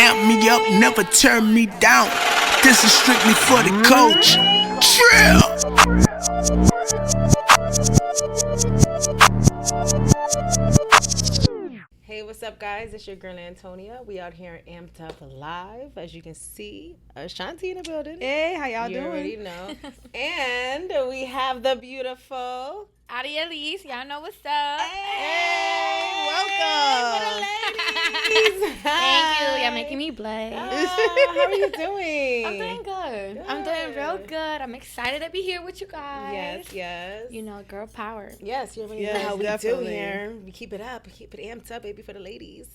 amp me up, never turn me down. This is strictly for the coach. Trill! Hey, what's up, guys? It's your girl Antonia. We out here Amped Up Live. As you can see, Ashanti in the building. Hey, how y'all doing? You already know. And we have the beautiful Adielis. Y'all know what's up. Hey, welcome. For the ladies. Thank you. Y'all making me blush. How are you doing? I'm doing good. I'm doing real good. I'm excited to be here with you guys. Yes. You know, girl power. Yes, you already know how we do here. We keep it up. We keep it amped up, baby, for the ladies.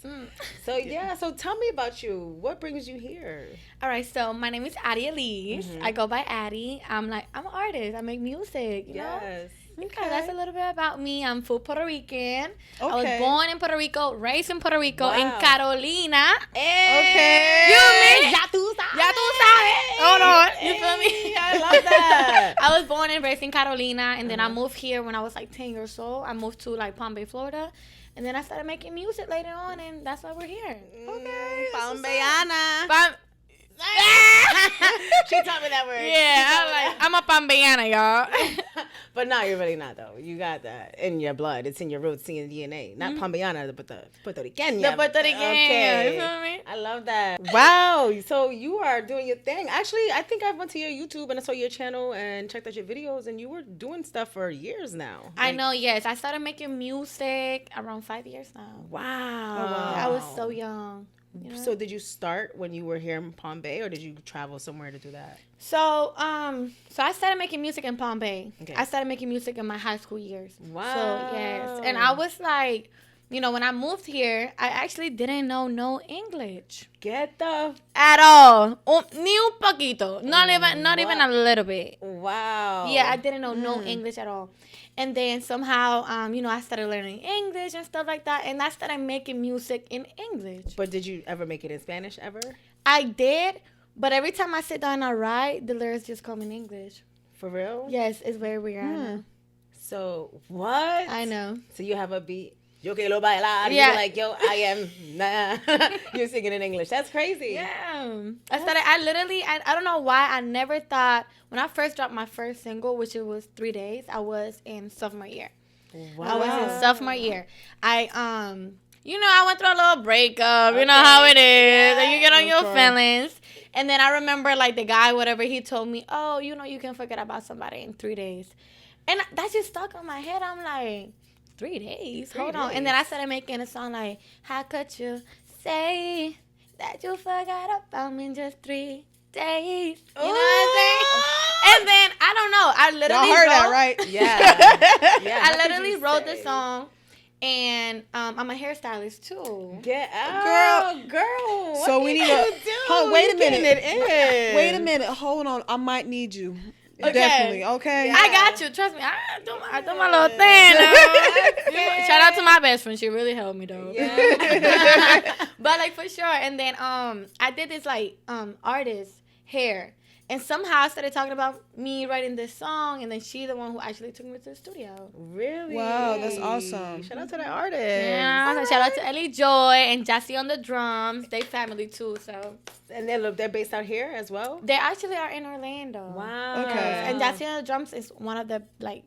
So tell me about you. What brings you here? All right, so my name is Adielis. I go by Addy. I'm an artist. I make music, you know? Okay, that's a little bit about me. I'm full Puerto Rican. I was born in Puerto Rico, raised in Puerto Rico, in Carolina. Okay. You me? Ya tú sabes. Hold on. You feel me? I love that. I was born and raised in Carolina, and then I moved here when I was like 10 years old. I moved to like Palm Bay, Florida. And then I started making music later on, and that's why we're here. Okay. Pambayana. She taught me that word. Yeah, I'm a Pambayana, y'all. But no, you're really not, though. You got that in your blood. It's in your roots, in your DNA. Not Pambayana, but the Puerto Rican. The Puerto Rican. Okay. You feel me? I love that. Wow. So you are doing your thing. Actually, I think I went to your YouTube and I saw your channel and checked out your videos, and you were doing stuff for years now. I know, yes. I started making music around 5 years now. Wow. I was so young. You know? So did you start when you were here in Palm Bay, or did you travel somewhere to do that? So I started making music in Palm Bay. Okay. I started making music in my high school years. Wow. So, yes. And I was like, you know, when I moved here, I actually didn't know no English. Get the... At all. Ni un poquito. Not even a little bit. Wow. Yeah, I didn't know no English at all. And then somehow, you know, I started learning English and stuff like that. And I started making music in English. But did you ever make it in Spanish ever? I did. But every time I sit down and I write, the lyrics just come in English. For real? Yes, it's very weird. I know. So, what? I know. So you have a beat. Yo quiero bailar. Yeah. You're like, yo, I am. Nah. You're singing in English. That's crazy. Yeah. I don't know why. I never thought, when I first dropped my first single, which it was 3 days, I was in sophomore year. Wow. I was in sophomore year. You know, I went through a little breakup. You know how it is. Yeah. And you get on your feelings. And then I remember, like, the guy, whatever, he told me, oh, you know, you can forget about somebody in 3 days. And that just stuck on my head. I'm like, 3 days? Hold on. And then I started making a song like, how could you say that you forgot about me in just 3 days? You know what I'm saying? And then, I don't know. I literally Y'all heard that, right? Yeah. I literally wrote the song. And I'm a hairstylist too. Get out, girl. So we need wait a minute. In. Wait a minute. Hold on. I might need you. Okay. Definitely. Okay. Yeah. I got you. Trust me. I do my little thing. Okay. Shout out to my best friend. She really helped me though. Yeah. But like for sure. And then I did this like artist hair. And somehow I started talking about me writing this song, and then she's the one who actually took me to the studio. Really? Wow, that's awesome. Shout out to that artist. Yeah. Shout out to Ellie Joy and Jassy on the drums. They family too, so. And they're based out here as well? They actually are in Orlando. Wow. Okay. And Jassy on the drums is one of the like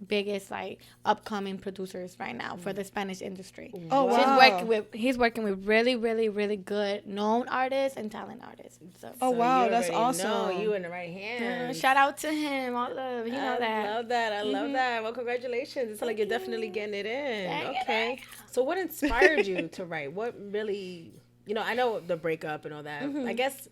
biggest like upcoming producers right now for the Spanish industry. Oh, So wow. he's working with really, really, really good known artists and talent artists. So, Oh, wow. That's No, awesome. you in the right hands. shout out to him. All love. You know that. I love that. I love that. Well, congratulations. It sounds like you're definitely getting it in. Thank you. Okay. So what inspired you to write? What really, you know, I know the breakup and all that. I guess,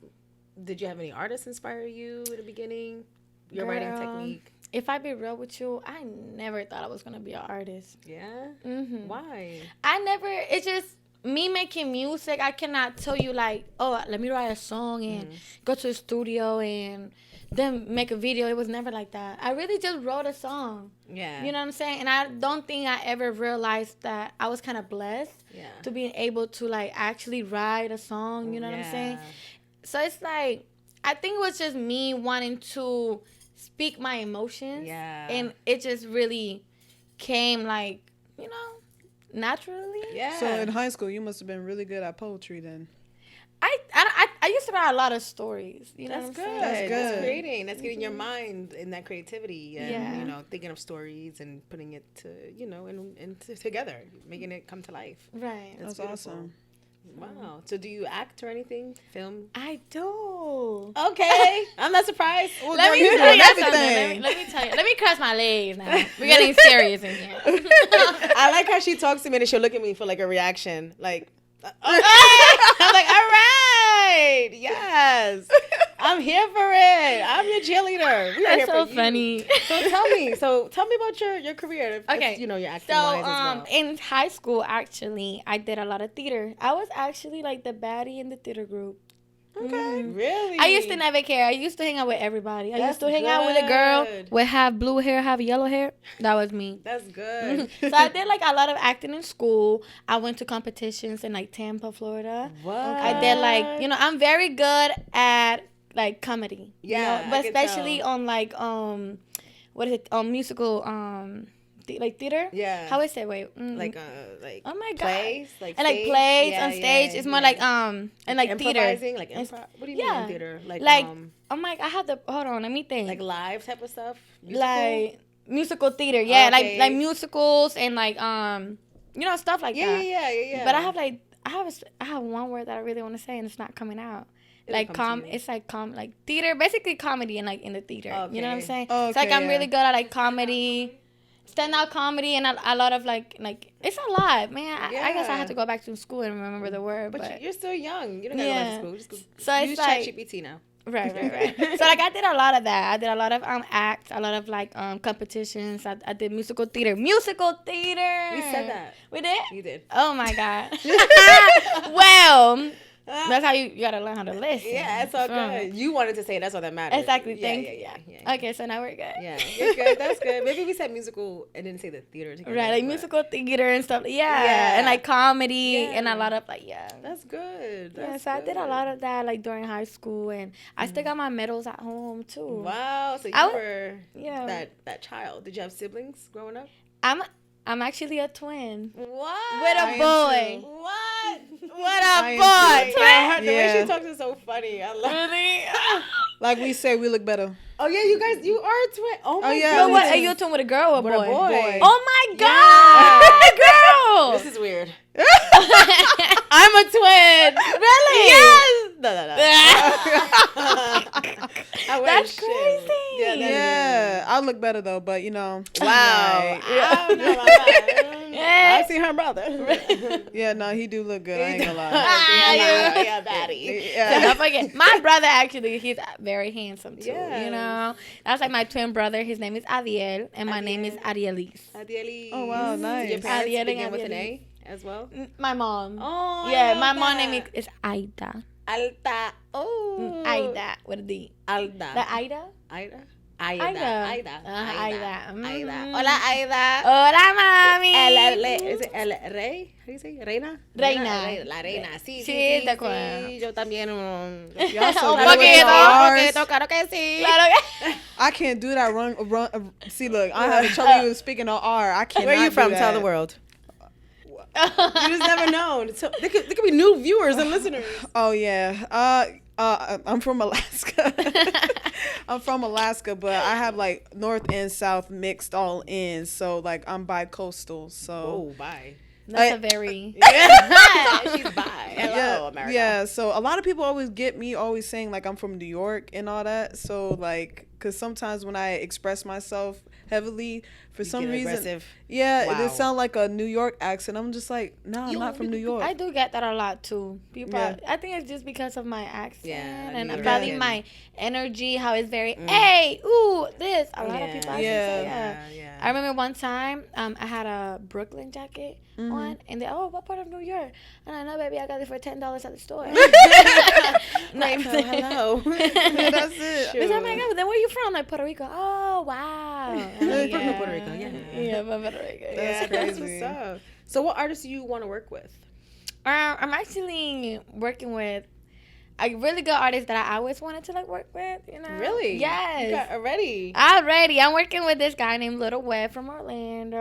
did you have any artists inspire you in the beginning? Your writing Girl, technique? If I be real with you, I never thought I was going to be an artist. Yeah? Mm-hmm. Why? It's just me making music. I cannot tell you like, oh, let me write a song and go to the studio and then make a video. It was never like that. I really just wrote a song. Yeah. You know what I'm saying? And I don't think I ever realized that I was kind of blessed to being able to like actually write a song. You know what I'm saying? So it's like, I think it was just me wanting to speak my emotions. Yeah. And it just really came like, you know, naturally. Yeah. So in high school, you must have been really good at poetry then. I I used to write a lot of stories. You know That's what I'm good. saying? That's That's good. creating. That's getting your mind in that creativity and, Yeah. you know, thinking of stories and putting it to, you know, and together, making it come to life. Right. That's beautiful. awesome. Wow. So do you act or anything? Film? I do. Okay. I'm not surprised. Well, Let girl, me you tell doing you something. everything. Let me tell you. Let me cross my legs now. We're getting serious in here. I like how she talks to me and she'll look at me for like a reaction. Like, okay. I'm like, all right. Yes. I'm here for it. I'm your cheerleader. We are here That's so for you. funny. So tell me about your career. Okay. If, you know, your acting So, wise as well. in high school, actually, I did a lot of theater. I was actually like the baddie in the theater group. Okay. Really? I used to never care. I used to hang out with everybody. I used to That's hang out with a girl good. with half blue hair, half yellow hair. That was me. That's good. So I did like a lot of acting in school. I went to competitions in like Tampa, Florida. What? I did like, you know, I'm very good at like comedy. Yeah, You know? I But can especially tell. on like what is it? Musical like theater? Yeah. How is it? Wait. like Oh my god. plays, like And like stage? plays Yeah, on stage. yeah, It's more yeah. like and like theater. improvising, like It's- improv. What do you mean in theater? Like oh my, I have the hold on, let me think. like live type of stuff. Musical? Like musical theater, yeah, Okay. like musicals and like you know, stuff like that. Yeah. But I have like I have one word that I really want to say and it's not coming out. It'll Like come to you. it's like like theater, basically comedy and like in the theater. You know what I'm Okay. saying? Oh, It's like okay, I'm yeah. really good at like comedy, stand-up comedy, and a lot of like it's a lot, man. I guess I Yeah. have to go back to school and remember the word, But but you're still young. You don't gotta go back to school. Just go, So it's use like- ChatGPT now. Right. So like I did a lot of that. I did a lot of acts, a lot of like competitions. I did musical theater. We said that. We did? You did. Oh my god. Well, that's how you gotta learn how to listen. Yeah, it's all good. You wanted to say it. That's all that matters. Exactly. Yeah, Thank yeah, you. yeah. Okay, so now we're good. Yeah, you're good. That's good. Maybe we said musical and didn't say the theater together. Right, like but musical theater and stuff. Yeah. Yeah. And like comedy Yeah. and a lot of like That's good. Yeah, That's so I did a good. lot of that like during high school, and I still got my medals at home too. Wow. So you I w- were Yeah. that child. Did you have siblings growing up? I'm actually a twin. What? With I a am boy. too. What? What I a am boy. too. Yeah, the way Yeah. she talks is so funny. I love Really? Like we say, we look better. Oh yeah, you are a twin. Oh my yeah. So god. what? Are you a twin with a girl or a With boy? a boy. Oh my god, girl! This is weird. I'm a twin. Really? Yes. No. I That's wish. crazy. Yeah. Yeah, I look better though, but you know. Wow. Right. I don't know about that. Yeah. I see her brother. Yeah, no, he do look good. I ain't gonna lie. Yeah, baddie. So don't forget, my brother actually, he's very handsome too. Yes. You know, that's like my twin brother. His name is Adiel, and my name is Adielis. Adielis. Oh, wow, nice. Your parents Adiel and begin with an Adielis. A as well? My mom. Oh, I Yeah, love my mom that. name is Aida. Alta. Oh. Aida with a D. Alda. The Aida? Aida. Aida. Aida. Aida. Aida. Mm. Hola, Aida. Hola, mami. ¿Es el rey? ¿Cómo dice? ¿Reina? Reina. La reina. Sí, Sí, sí, te acuerdo. sí. Yo también. Y'all so Un good with poquito, your un Rs. Claro que sí. Claro que- I can't do that. Run. See, look, I have trouble even speaking on R. I can't. Where are you from? Tell the world. You just never know. So, there could be new viewers and listeners. Oh yeah. I'm from Alaska. I'm from Alaska, but I have like North and South mixed all in. So like I'm bi-coastal. So Oh, bye. That's a very... She's bi. Hello, yeah, America. yeah. So a lot of people always get me always saying like I'm from New York and all that. So like, cause sometimes when I express myself heavily, for some get reason, aggressive. yeah, Wow. it sound like a New York accent. I'm just like, no, I'm not from New York. I do get that a lot too. People, Yeah. I think it's just because of my accent Yeah, and New probably York. my energy, how it's very, hey, ooh, this. A lot of Yeah. people actually Yeah. say that. Yeah. I remember one time I had a Brooklyn jacket on, and they, oh, what part of New York? And I know, baby, I got it for $10 at the store. Like, hello. That's it. Bitch, I'm like, oh, then where you from? Like Puerto Rico. Oh, wow. I'm like, From Puerto Rico, yeah. Yeah, from Puerto Rico. That's crazy. what's up. So what artists do you want to work with? I'm actually working with a really good artist that I always wanted to like work with. You know, Really? Yes. You got already. Already, I'm working with this guy named Little Web from Orlando.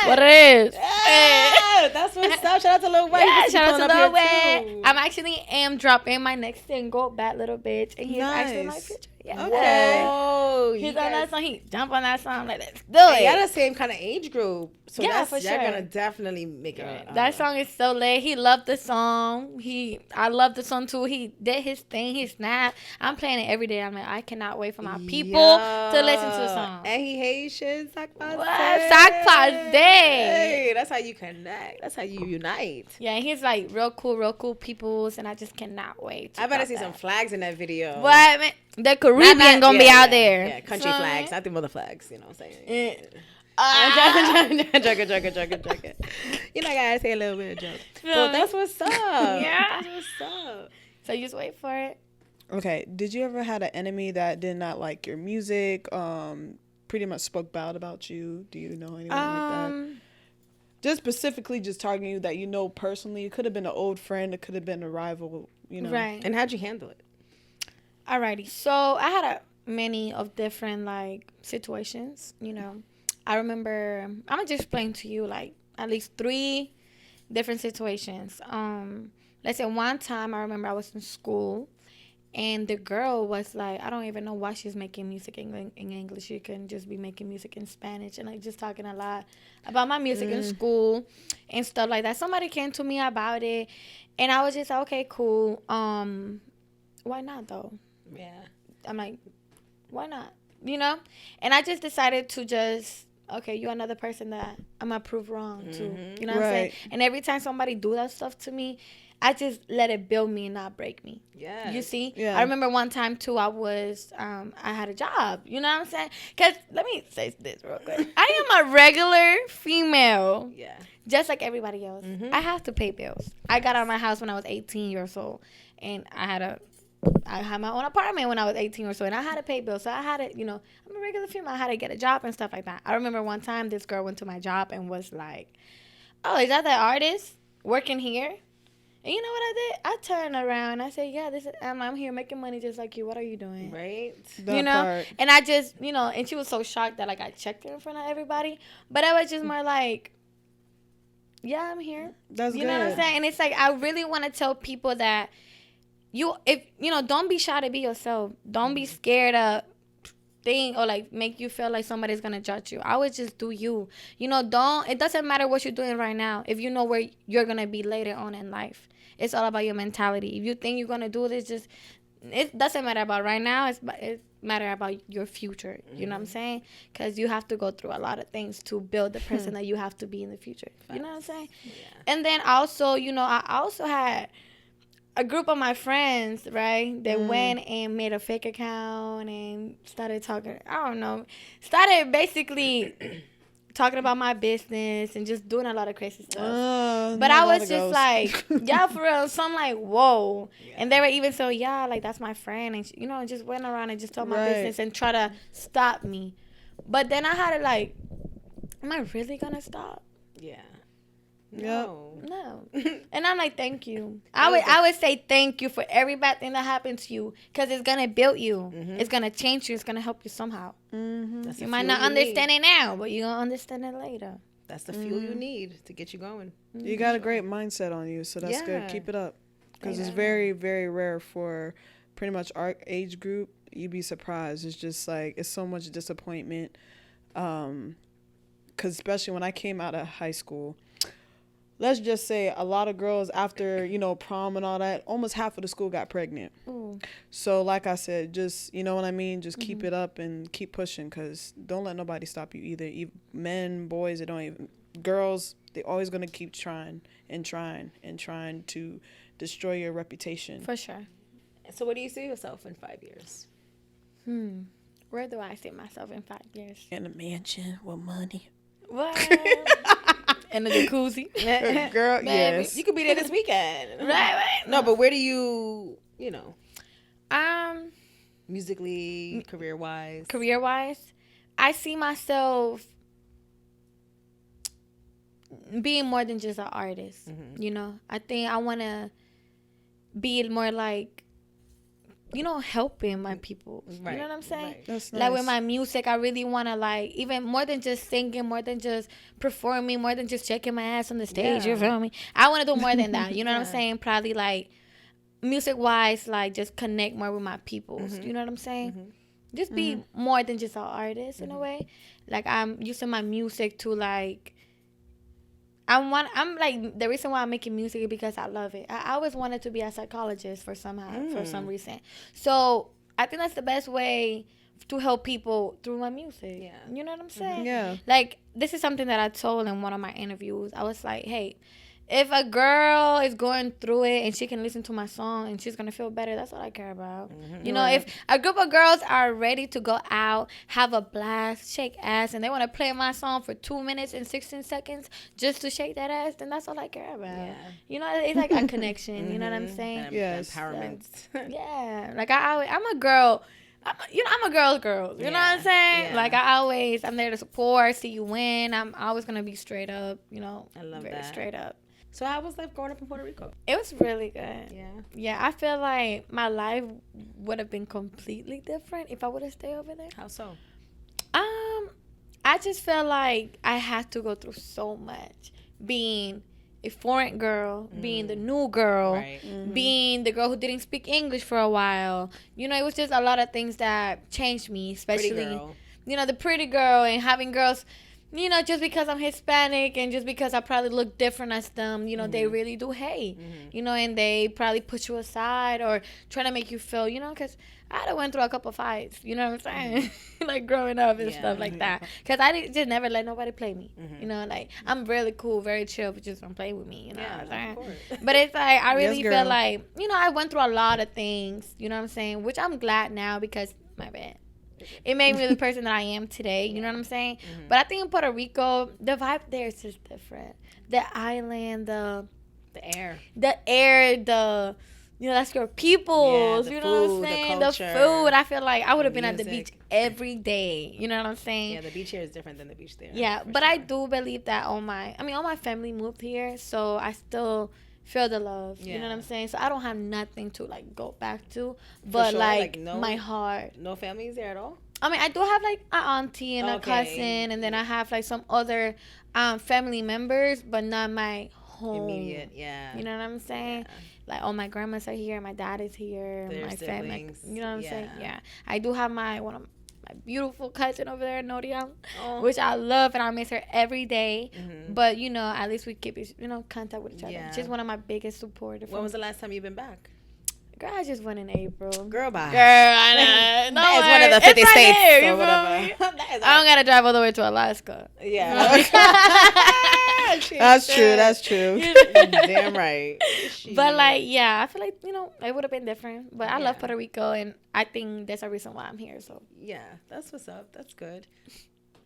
What it is? Yes. That's what's up. Shout out to Lil Wayne. Yeah, He's shout out pulling to up Lil here, Wayne. too. I'm actually dropping my next single, Bad Little Bitch, and he's actually my Nice. feature. Yeah. Okay. Oh, He's you on guys, that song. He jump on that song like, let's do hey, y'all it. the same kind of age group. So Yeah, that's, for y'all sure. gonna definitely make it. That song is so lit. He loved the song. I love the song too. He did his thing. He snapped. I'm playing it every day. I'm like, I cannot wait for my people to listen to the song. And he Haitian, What? Sackcloth Day. Hey, that's how you connect. That's how you unite. Yeah, and he's like real cool peoples, and I just cannot wait. I better see some flags in that video. What? Man, the Caribbean gonna be out there. Yeah, country So, flags, not the mother flags. You know what I'm saying? Ah. Joking. You know, I gotta say a little bit of joke. Feel Well, me? that's what's up. Yeah. That's what's up. So you just wait for it. Okay. Did you ever had an enemy that did not like your music? Pretty much spoke bad about you. Do you know anyone like that? Just specifically, just targeting you that you know personally. It could have been an old friend. It could have been a rival. You know. Right. And how'd you handle it? Alrighty. So I had many of different like situations. You know, I remember. I'm gonna just explain to you like at least 3 different situations. Let's say one time I remember I was in school, and the girl was like, I don't even know why she's making music in English. She can just be making music in Spanish, and like just talking a lot about my music in school and stuff like that. Somebody came to me about it, and I was just like, okay, cool. Why not though? Yeah. I'm like, why not? You know? And I just decided to just, okay, you're another person that I'm going to prove wrong to. You know what I'm saying? And every time somebody do that stuff to me, I just let it build me and not break me. Yeah. You see? Yeah. I remember one time, too, I had a job. You know what I'm saying? Because, let me say this real quick. I am a regular female. Yeah. Just like everybody else. I have to pay bills. I got out of my house when I was 18 years old. And I had my own apartment when I was 18 or so, and I had to pay bills. So I had to, I'm a regular female. I had to get a job and stuff like that. I remember one time this girl went to my job and was like, oh, is that the artist working here? And you know what I did? I turned around and I said, yeah, I'm here making money just like you. What are you doing? Right? That part. And I just, and she was so shocked that like I checked her in front of everybody. But I was just more like, yeah, I'm here. That's good. You know what I'm saying? And it's like, I really want to tell people that don't be shy to be yourself. Don't be scared of thing or like make you feel like somebody's gonna judge you. I would just do you. It doesn't matter what you're doing right now if you know where you're gonna be later on in life. It's all about your mentality. If you think you're gonna do this, it doesn't matter about right now. It matter about your future. You know what I'm saying? Because you have to go through a lot of things to build the person that you have to be in the future. You know what I'm saying? Yeah. And then also, I also had a group of my friends, right, that went and made a fake account and started basically talking about my business and just doing a lot of crazy stuff. But I was just like, yeah, for real. So I'm like, whoa. Yeah. And they were even so, yeah, like that's my friend. And, just went around and just told my business and try to stop me. But then I had to like, am I really going to stop? Yeah. No. And I'm like, thank you. I would say thank you for every bad thing that happened to you because it's going to build you. It's going to change you. It's going to help you somehow. You might not understand it now, but you're going to understand it later. That's the fuel you need to get you going. You got a great mindset on you, so that's good. Keep it up. Because it's very, very rare for pretty much our age group. You'd be surprised. It's just like, it's so much disappointment. Because especially when I came out of high school, let's just say a lot of girls after, prom and all that, almost half of the school got pregnant. Ooh. So like I said, just, you know what I mean? Just keep it up and keep pushing because don't let nobody stop you either. Men, boys, girls, they're always going to keep trying to destroy your reputation. For sure. So where do you see yourself in 5 years? Where do I see myself in 5 years? In a mansion with money. What? In the jacuzzi. Girl, yes. You could be there this weekend. Right. No, but where do you, musically, career-wise? Career-wise, I see myself being more than just an artist. I think I want to be more like helping my people. Right. You know what I'm saying? Right. That's nice. Like with my music, I really want to like, even more than just singing, more than just performing, more than just shaking my ass on the stage. Yeah. You feel me? I want to do more than that. You know what I'm Yeah. saying? Probably like music wise, like just connect more with my people. You know what I'm saying? Just be more than just an artist in a way. Like I'm using my music to like, I'm like, the reason why I'm making music is because I love it. I always wanted to be a psychologist for some reason. So I think that's the best way to help people through my music. Yeah. You know what I'm saying? Yeah. Like, this is something that I told in one of my interviews. I was like, hey, if a girl is going through it and she can listen to my song and she's going to feel better, that's what I care about. You know, if a group of girls are ready to go out, have a blast, shake ass, and they want to play my song for 2 minutes and 16 seconds just to shake that ass, then that's all I care about. Yeah. You know, it's like a connection. You know what I'm saying? Yes. Empowerment. Yeah. Like, I'm a girl. I'm a girl's girl. You know what I'm saying? Yeah. Like, I'm there to support, see you win. I'm always going to be straight up, I love very that. straight up. So how was life growing up in Puerto Rico? It was really good. Yeah. Yeah, I feel like my life would have been completely different if I would have stayed over there. How so? I just felt like I had to go through so much, being a foreign girl, being the new girl, Right. being the girl who didn't speak English for a while. You know, it was just a lot of things that changed me, especially, Pretty girl. you know, the pretty girl and having girls, you know, just because I'm Hispanic and just because I probably look different as them, you know, they really do hate, you know, and they probably put you aside or try to make you feel, you know, because I went through a couple fights, you know what I'm saying? Like growing up and stuff like that. Because just never let nobody play me, you know, like I'm really cool, very chill, but just don't play with me, you know what I'm saying? Of course. But it's like, I really Yes, feel girl. like, you know, I went through a lot of things, you know what I'm saying? Which I'm glad now because, my bad. It made me the person that I am today. You know what I'm saying? But I think in Puerto Rico, the vibe there is just different. The island, the air, you know, that's your peoples. Yeah, the you know food, what the I'm saying? culture, food. I feel like I would have been at the music. beach every day. You know what I'm saying? Yeah, the beach here is different than the beach there. Yeah, for but sure. I do believe that all my family moved here, so I still feel the love. You know what Yeah. I'm saying? So I don't have nothing to like go back to, but sure, like no- my heart. No families there at all? I mean, I do have like an auntie and a Okay. cousin, and then I have like some other family members, but not my home. Immediate, yeah. You know what I'm saying? Yeah. Like all my grandmas are here, my dad is here, Their my family. siblings, You know what I'm saying? yeah. Yeah. I do have one of my beautiful cousin over there, Noria, Oh. which I love and I miss her every day. But you know, at least we keep contact with each other. Yeah. She's one of my biggest supporters. When was the last time you've been back? Girl, I just went in April. Girl, bye. Girl, I know. That is one of the 50 It's right states there, or you feel whatever. me? That is I don't gotta drive all the way to Alaska. Yeah. That's true. That's true. Damn right. But like, yeah, I feel like it would have been different. But I love Yeah. Puerto Rico, and I think that's a reason why I'm here. So Yeah, that's what's up. That's good.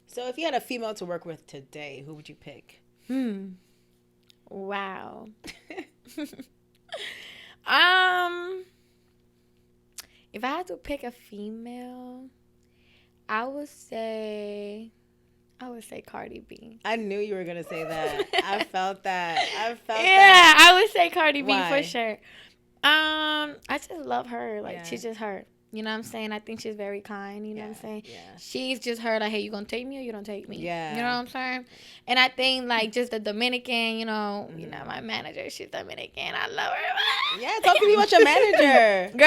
So if you had a female to work with today, who would you pick? wow. If I had to pick a female, I would say Cardi B. I knew you were gonna say that. I felt that. Yeah, I would say Cardi B Why? for sure. I just love her. Like, Yeah. she's just her. You know what I'm saying? I think she's very kind. You know what I'm saying? Yeah. She's just her. Like, hey, you gonna take me or you don't take me? Yeah. You know what I'm saying? And I think like just the Dominican. You know, my manager. She's Dominican. I love her. Yeah, talk to me about your manager. Girl,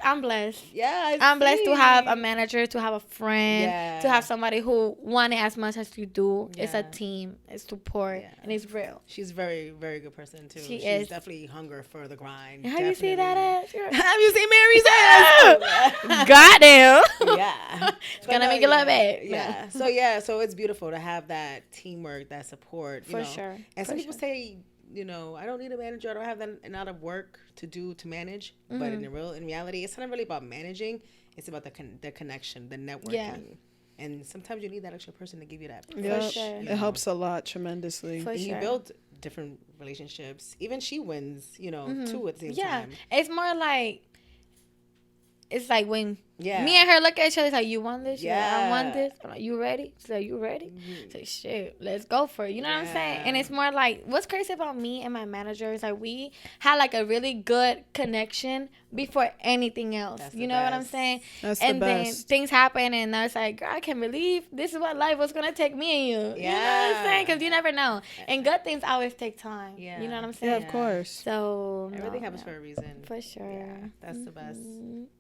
I'm blessed. Yeah, I'm blessed to have a manager, to have a friend, Yeah. to have somebody who want it as much as you do. It's a Yeah. team. It's support, Yeah. and it's real. She's very, very good person too. She She's is. definitely hunger for the grind. And have you seen that ass? Girl? Have you seen Mary's ass? Goddamn. Yeah. It's gonna make you love it. Yeah. So it's beautiful to have that teamwork, that support. You For know. sure. And some For people sure. say, I don't need a manager. I don't have that amount of work to do to manage. But in reality, it's not really about managing. It's about the connection, the networking. Yeah. And sometimes you need that extra person to give you that. Yep. For sure. It helps a lot tremendously. For And you sure. build different relationships. Even she wins, too, at the same Yeah, time. it's more like, it's like when Yeah. Me and her look at each other like, you want this? She's like, I want Yeah. this. I'm like, you ready? She's like, you ready? Say, shit, let's go for it. You know what I'm saying? And it's more like, what's crazy about me and my manager is like, we had like a really good connection before anything else. You know what I'm saying? That's and the then best. things happen, and I was like, girl, I can't believe this is what life was gonna take me and you. You know what I'm saying? Because you never know. And good things always take time. Yeah. You know what I'm saying? Yeah, of course. So Everything happens for a reason. For sure. Yeah, that's the best.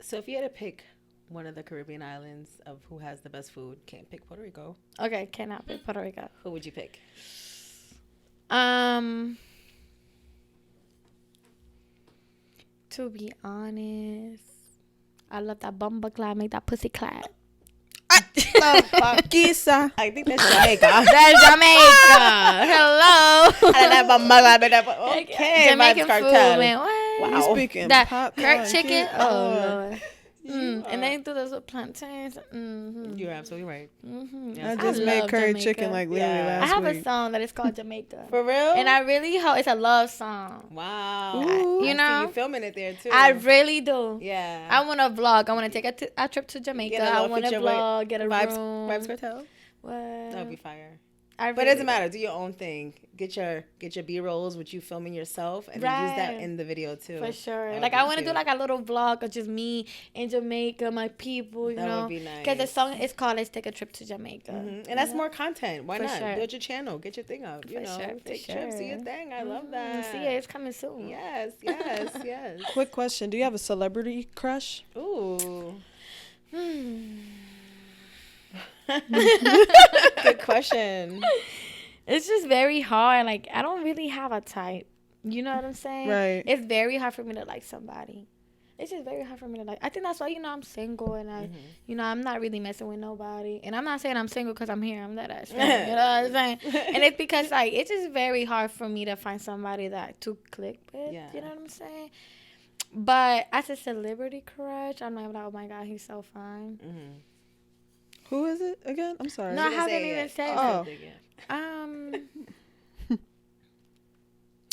So if you had to pick one of the Caribbean islands of who has the best food, can't pick Puerto Rico. Okay, cannot pick Puerto Rico. Who would you pick? To be honest, I love that bumba clap, make that pussy clap. Kisa. I think that's Jamaica. That's Jamaica. Hello. Okay, Jamaican Vibes food, Cartel. man. What? You speaking That popcorn, jerk chicken. kid? Oh Lord. And then do those with plantains. You're absolutely right. I just made love curry Jamaica. chicken like literally Yeah. I last have week. a song that is called Jamaica. For real? And I really hope it's a love song. Wow. Ooh. I You see know? you filming it there too. I really do. Yeah. I want to vlog. I want to take a trip to Jamaica. Get a I little want to feature with vlog, get a room. Vibes Cartel. What? That would be fire. I But it really- doesn't matter. Do your own thing. Get your B-rolls with you filming yourself, and use that Right. in the video too. For sure. That Like, would I be want to do cute. like a little vlog of just me in Jamaica, my people, you That know. would be Because the nice. song is called Let's Take a Trip to Jamaica. And that's more content. Why For not? sure. Build your channel. Get your thing up. You For know, sure, for take trips, do your sure. thing. I love that. See, it's coming soon. Yes, yes, yes. Quick question: do you have a celebrity crush? Ooh. Hmm. Good question. It's just very hard. Like, I don't really have a type. You know what I'm saying? Right. It's very hard for me to like somebody. It's just very hard for me to like. I think that's why, you know, I'm single and I, you know, I'm not really messing with nobody. And I'm not saying I'm single because I'm here. I'm that ass. You know what I'm saying? And it's because like it's just very hard for me to find somebody that to click with. Yeah. You know what I'm saying? But as a celebrity crush, I'm like, oh my god, he's so fine. Who is it again? I'm sorry. No, I Didn't haven't say even it. said Oh. it.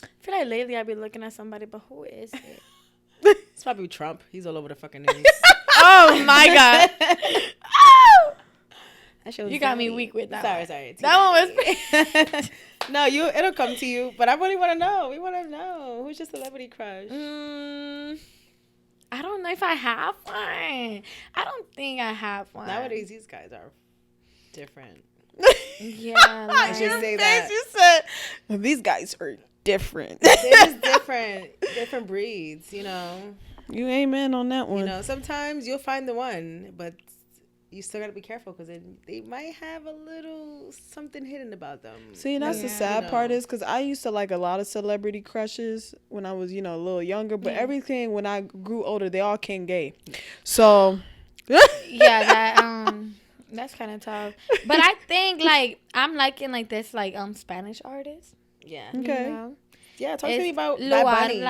I feel like lately I've been looking at somebody, but who is it? It's probably Trump. He's all over the fucking news. Oh my god! That shit was You got me funny. weak with that. Sorry. That one was. No, it'll come to you. But I really want to know. We want to know who's your celebrity crush. I don't know if I have one. I don't think I have one. Nowadays, these guys are different. Yeah, I like, should say that. You said these guys are different. They're just different breeds. You know. You amen on that one. You know. Sometimes you'll find the one, but you still gotta be careful because they might have a little something hidden about them. See, that's the sad part is because I used to like a lot of celebrity crushes when I was, you know, a little younger. But everything when I grew older, they all came gay. So, yeah, that that's kind of tough. But I think like I'm liking like this like Spanish artist. Yeah. okay. You know? Yeah. Talk to me about Bad Luar Bunny.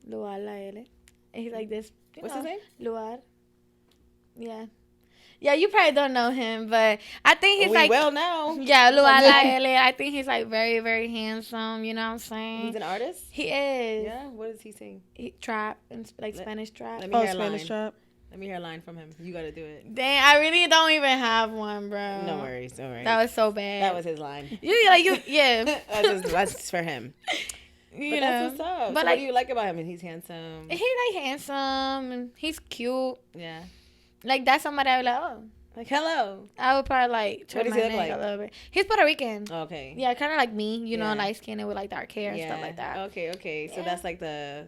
Luar La L. He's like this. What's his name? Luar. Yeah. Yeah, you probably don't know him, but I think he's We like will now. yeah, Luar La L. I think he's like very, very handsome. You know what I'm saying? He's an artist. He is. Yeah. What does he sing? He trap and like Spanish trap. Let me Oh, hear a Spanish line. trap. Let me hear a line from him. You gotta do it. Dang, I really don't even have one, bro. No worries. Don't worry. That was so bad. That was his line. Yeah. That's for him. You But know. that's what's up. But So like, what do you like about him? And he's handsome. he's like handsome and he's cute. Yeah. Like that's somebody I would like. Oh, Like hello. I would probably like turn What does my he look neck like? a little bit. He's Puerto Rican. Okay. Yeah, kind of like me. You know, Yeah. light skin with like dark hair and stuff like that. Okay. So Yeah. that's like the.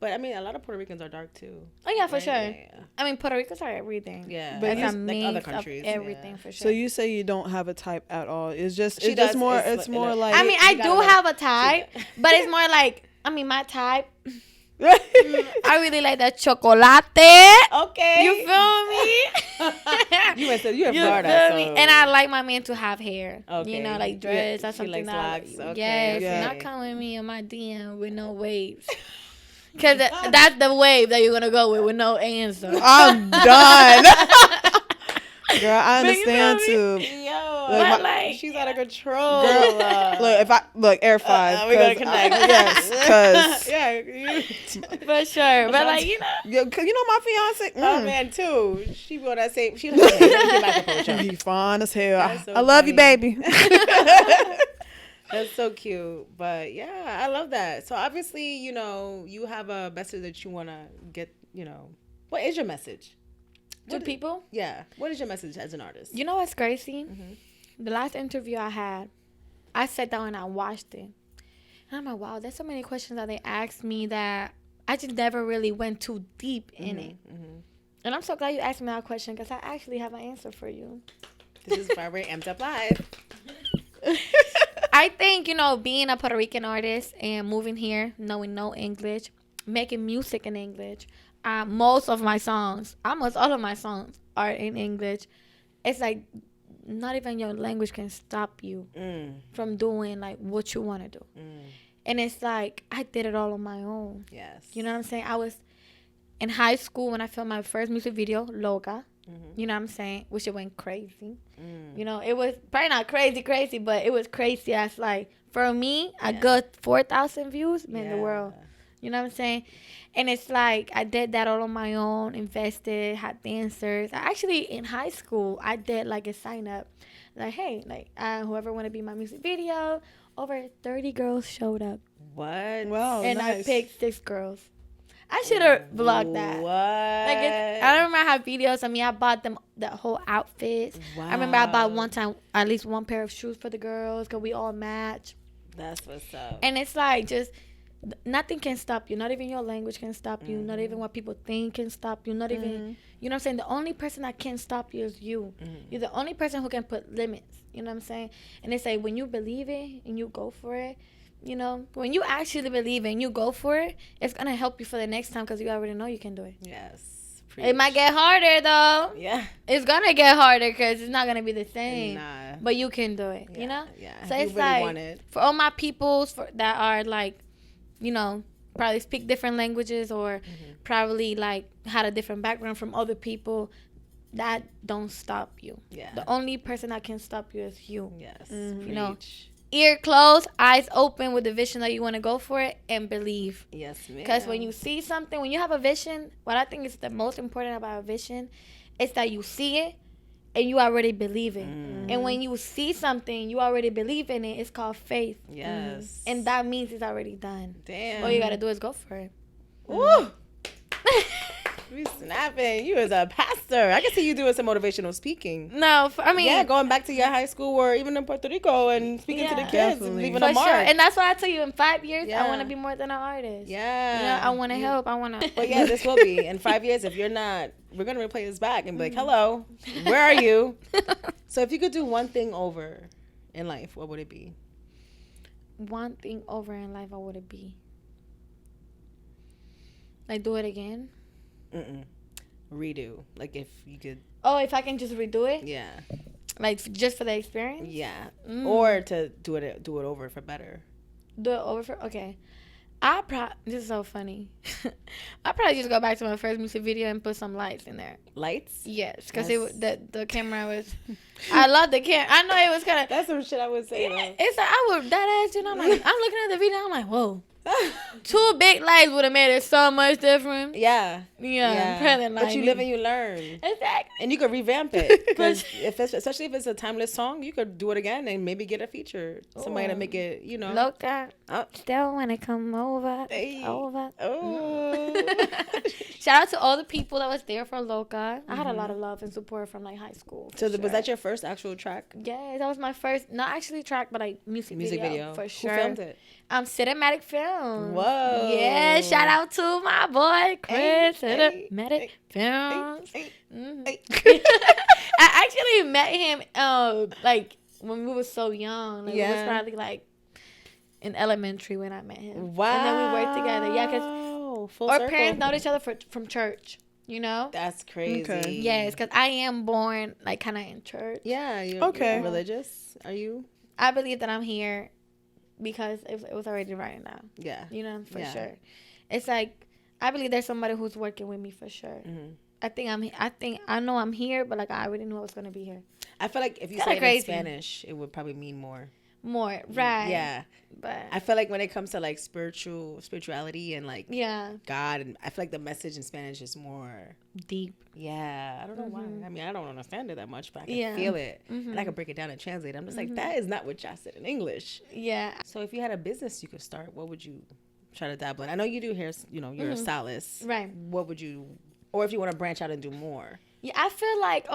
But I mean, a lot of Puerto Ricans are dark too. Oh yeah, for right? sure. Yeah. I mean, Puerto Ricans are everything. Yeah. But It's you- a like mix other of countries. everything yeah. for sure. So you say you don't have a type at all. It's just, She it's just does. more, It's it's like- more like. I mean, you I gotta do let- have a type, but it's more like, I mean, my type. I really like that chocolate. Okay. You feel me? You in You Florida, feel me? so. And I like my man to have hair. Okay. You know, like Yeah, dreads or she something likes that. locks. Okay, Yes, okay. not come with me in my DM with no waves. Because that's the wave that you're going to go with no answer. I'm done. Girl, I But you understand feel too. Yo. Like, But my, like, she's out of control. Girl, look Air 5. We gotta connect. Yes, because for sure. But like, you know, you know my fiance. Oh man, too. She will that say she was like, He fine as hell. That's so I love you, funny. baby. That's so cute. But yeah, I love that. So obviously, you know, you have a message that you want to get, you know. What is your message? to people. Yeah. What is your message as an artist? You know what's crazy? The last interview I had, I sat down and I watched it. And I'm like, wow, there's so many questions that they asked me that I just never really went too deep in it. And I'm so glad you asked me that question because I actually have an answer for you. This is why we're amped up live. I think, you know, being a Puerto Rican artist and moving here, knowing no English, making music in English, most of my songs, almost all of my songs are in English. It's like not even your language can stop you from doing like what you want to do. And it's like I did it all on my own. Yes. You know what I'm saying? I was in high school when I filmed my first music video, Loca. You know what I'm saying? Which it went crazy. You know, it was probably not crazy, but it was crazy as like, for me, a good 4,000 views meant the world. You know what I'm saying? And it's like, I did that all on my own, invested, had dancers. I actually, in high school, I did like a sign up. Like, hey, like, whoever want to be my music video, over 30 girls showed up. What? Wow, And nice. I picked 6 girls. I should have vlogged that. What? Like I remember I had videos of me. I bought them the whole outfits. Wow. I remember I bought one time at least one pair of shoes for the girls because we all match. That's what's up. And it's like just nothing can stop you. Not even your language can stop you. Not even what people think can stop you. Not even, you know what I'm saying? The only person that can stop you is you. You're the only person who can put limits. You know what I'm saying? And it's like when you believe it and you go for it, you know, when you actually believe it and you go for it, it's going to help you for the next time because you already know you can do it. Yes. It might get harder, though. Yeah. It's going to get harder because it's not going to be the same. Nah. But you can do it, you know? Yeah. So You it's really like, want it. for all my peoples that are like, you know, probably speak different languages or probably like had a different background from other people, that don't stop you. Yeah. The only person that can stop you is you. Yes. You know, ear closed, eyes open with the vision that you want to go for it and believe. Yes, ma'am. Because when you see something, when you have a vision, what I think is the most important about a vision is that you see it and you already believe it. And when you see something, you already believe in it. It's called faith. Yes. And that means it's already done. Damn. All you got to do is go for it. Woo! You snapping. You as a pastor. I can see you doing some motivational speaking. No, I mean. Yeah, going back to your high school or even in Puerto Rico and speaking to the kids and Definitely. leaving For a mark. sure. And that's why I tell you, in 5 years, Yeah. I want to be more than an artist. Yeah. You know, I want to help. I want to. But yeah, this will be. In 5 years, if you're not, we're going to replay this back and be like, hello, where are you? So if you could do one thing over in life, what would it be? One thing over in life, what would it be? Like, do it again? Redo. Like if you could. Oh, if I can just redo it? Yeah. Like, just for the experience? Yeah. Or to do it over for better. Do it over for... Okay. This is so funny. I'll probably just go back to my first music video and put some lights in there. Lights? Yes, because the camera was... I love the camera. I know it was kind of... That's some shit I would say, though. It's like, I would... That ass, you know, I'm like... I'm looking at the video, I'm like, whoa. 2 big lights would have made it so much different. Yeah. Present But you lighting. live and you learn. Exactly. And you could revamp it. 'Cause especially if it's a timeless song, you could do it again and maybe get a feature. Somebody to make it, you know. Loca. Oh. Still want to come over. Hey. Over. Oh. Shout out to all the people that was there for Loca. I had a lot of love and support from like high school. So was that your first actual track? Yeah, that was my first, not actually track, but like music video. For sure. Who filmed it? Cinematic Films. Whoa. Yeah, shout out to my boy Chris. Hey, Cinematic Films. Hey. I actually met him like when we were so young. Like, it was probably like in elementary when I met him. Wow. And then we worked together. Yeah, because our parents know each other from church. You know? That's crazy. Okay. Yes, because I am born like kind of in church. Yeah. You're religious? Are you? I believe that I'm here because it was already written down. Yeah. You know, for sure. It's like I believe there's somebody who's working with me for sure. I know I'm here, but like I already knew I was gonna be here. I feel like if you say it in Spanish, it would probably mean more. More, right? Yeah. But I feel like when it comes to like spirituality and like God, and I feel like the message in Spanish is more deep. Yeah, I don't know why. I mean, I don't understand it that much, but I can feel it, and I can break it down and translate. I'm just like, that is not what y'all said in English. Yeah. So if you had a business you could start, what would you try to dabble in? I know you do hair. You know, you're a stylist, right? What would you, or if you want to branch out and do more? Yeah, I feel like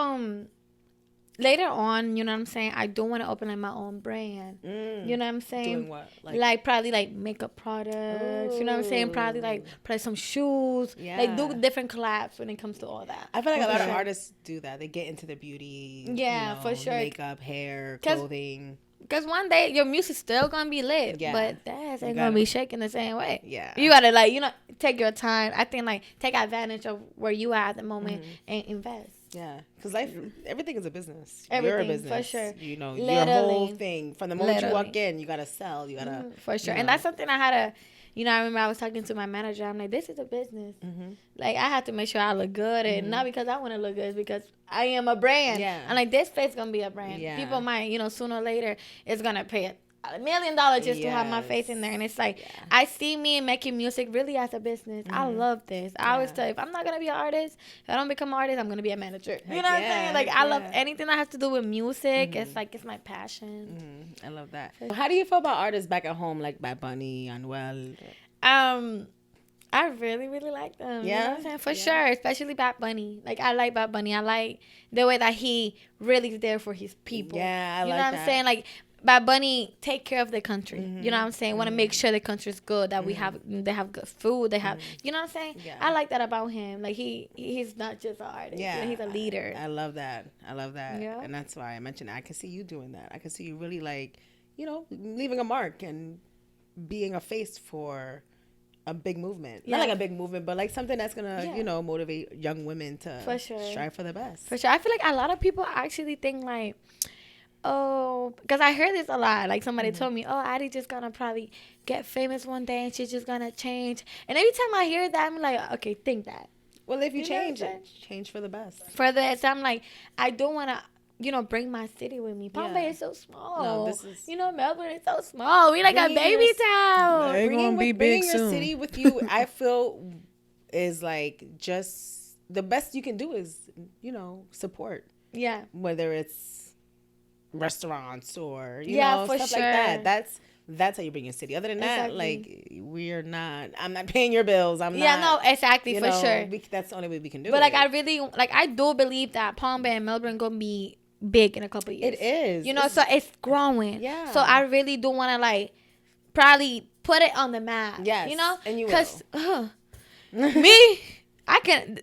later on, you know what I'm saying, I do want to open like my own brand. You know what I'm saying? Doing what? Like probably like makeup products. You know what I'm saying? Probably like some shoes. Yeah. Like do different collabs when it comes to all that. I feel like a lot of artists do that. They get into the beauty. Yeah, you know, for sure. Makeup, hair, clothing. Because one day your music's still gonna be lit, but that ain't gonna be shaking the same way. Yeah, you gotta like take your time. I think like take advantage of where you are at the moment and invest. Yeah, because life, everything is a business. Everything, you're a business, for sure. You know, your whole thing from the moment you walk in, you gotta sell. You gotta for sure, and that's something I had to. I remember I was talking to my manager. I'm like, this is a business. Like, I have to make sure I look good. And not because I want to look good. It's because I am a brand. Yeah. I'm like, this face going to be a brand. Yeah. People might, sooner or later, it's going to pay $1 million just to have my face in there. And it's like, I see me making music really as a business. I love this. I always tell you, if I'm not going to be an artist, if I don't become an artist, I'm going to be a manager. You know what I'm saying? Like, I love anything that has to do with music. It's like, it's my passion. I love that. How do you feel about artists back at home, like Bad Bunny, Anuel? I really, really like them. Yeah. You know what I'm saying? For sure. Especially Bad Bunny. Like, I like Bad Bunny. I like the way that he really is there for his people. Yeah, I like that. You know what I'm saying? Like, Bad Bunny take care of the country. You know what I'm saying? Want to make sure the country's good, that they have good food, they have, you know what I'm saying? Yeah. I like that about him. Like he's not just an artist. Yeah, he's a leader. I love that. Yeah. And that's why I mentioned I can see you doing that. I can see you really like, leaving a mark and being a face for a big movement. Not like a big movement, but like something that's gonna, motivate young women to strive for the best. For sure. I feel like a lot of people actually think like, oh, because I heard this a lot. Like somebody told me, oh, Addie just gonna probably get famous one day and she's just gonna change. And every time I hear that, I'm like, okay, think that. Well, if you change for the best. For the, so I'm like, I don't want to, bring my city with me. Palm Bay is so small. No, this is... Melbourne is so small. We like a baby town. They're going to be big soon. Bringing your city with you, I feel, is like just the best you can do is, support. Yeah. Whether it's restaurants or, stuff like that. That's how you bring your city. Other than that, like, I'm not paying your bills. I'm not. Yeah, no, exactly, for sure. That's the only way we can do it. But, like, I do believe that Palm Bay and Melbourne going to be big in a couple of years. It is. So it's growing. Yeah. So I really do want to, like, probably put it on the map. Yes. And you will. Because, me,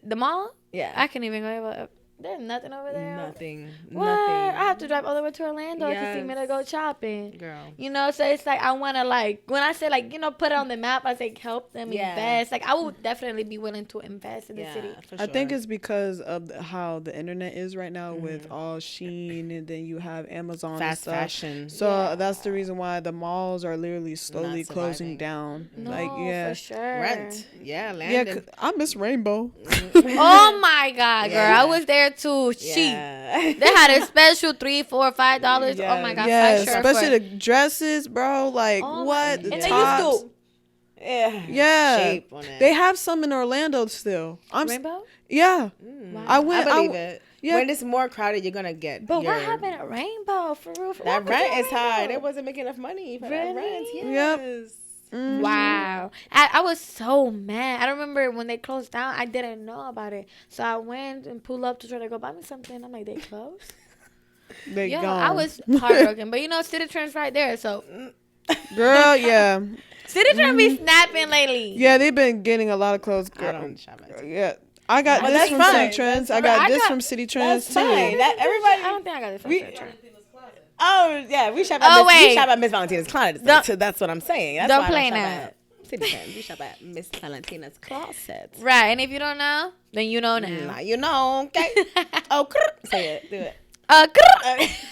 the mall? Yeah. I can't even go. There's nothing over there. Nothing. I have to drive all the way to Orlando to see me to go shopping. Girl. So it's like I want to like, when I say like, put it on the map, I say help them invest. Like I would definitely be willing to invest in the city. For sure. I think it's because of how the internet is right now with all Shein and then you have Amazon fast and stuff. Fashion. So that's the reason why the malls are literally slowly closing down. No, for sure. Rent. Yeah, Landon. Yeah, I miss Rainbow. Oh my God, girl. I was there too. They had a special $3, $4, $5. Yeah. Oh my God. Yeah, especially the dresses, bro. Like what? The tops. Yeah. Shape on it. They have some in Orlando still. Rainbow? Yeah. Wow. I believe it. Yeah. When it's more crowded, you're gonna get. But what happened at Rainbow? For real? That rent is high. They wasn't making enough money for that rent. Yes. Yep. Mm-hmm. Wow. I was so mad. I remember when they closed down, I didn't know about it. So I went and pulled up to try to go buy me something. I'm like, they closed? They gone. I was heartbroken. But City Trend's right there. So, girl, yeah. City Trend be snapping lately. Yeah, they've been getting a lot of clothes. I don't shop at Yeah. I got this from City Trends. I got this from City Trends too. Everybody. I don't think I got this from City Trends. Oh, yeah, we shop at Miss Valentina's closet. So that's what I'm saying. That's don't play now. City Trends. We shop at Miss Valentina's closet. Right, and if you don't know, then you know now. Nah, you know, okay? Oh, say it. Do it.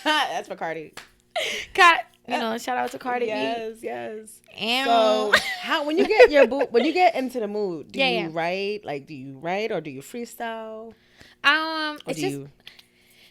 That's for Cardi. Shout out to Cardi B. Yes. So, when you get into the mood, do you write? Like, do you write or do you freestyle?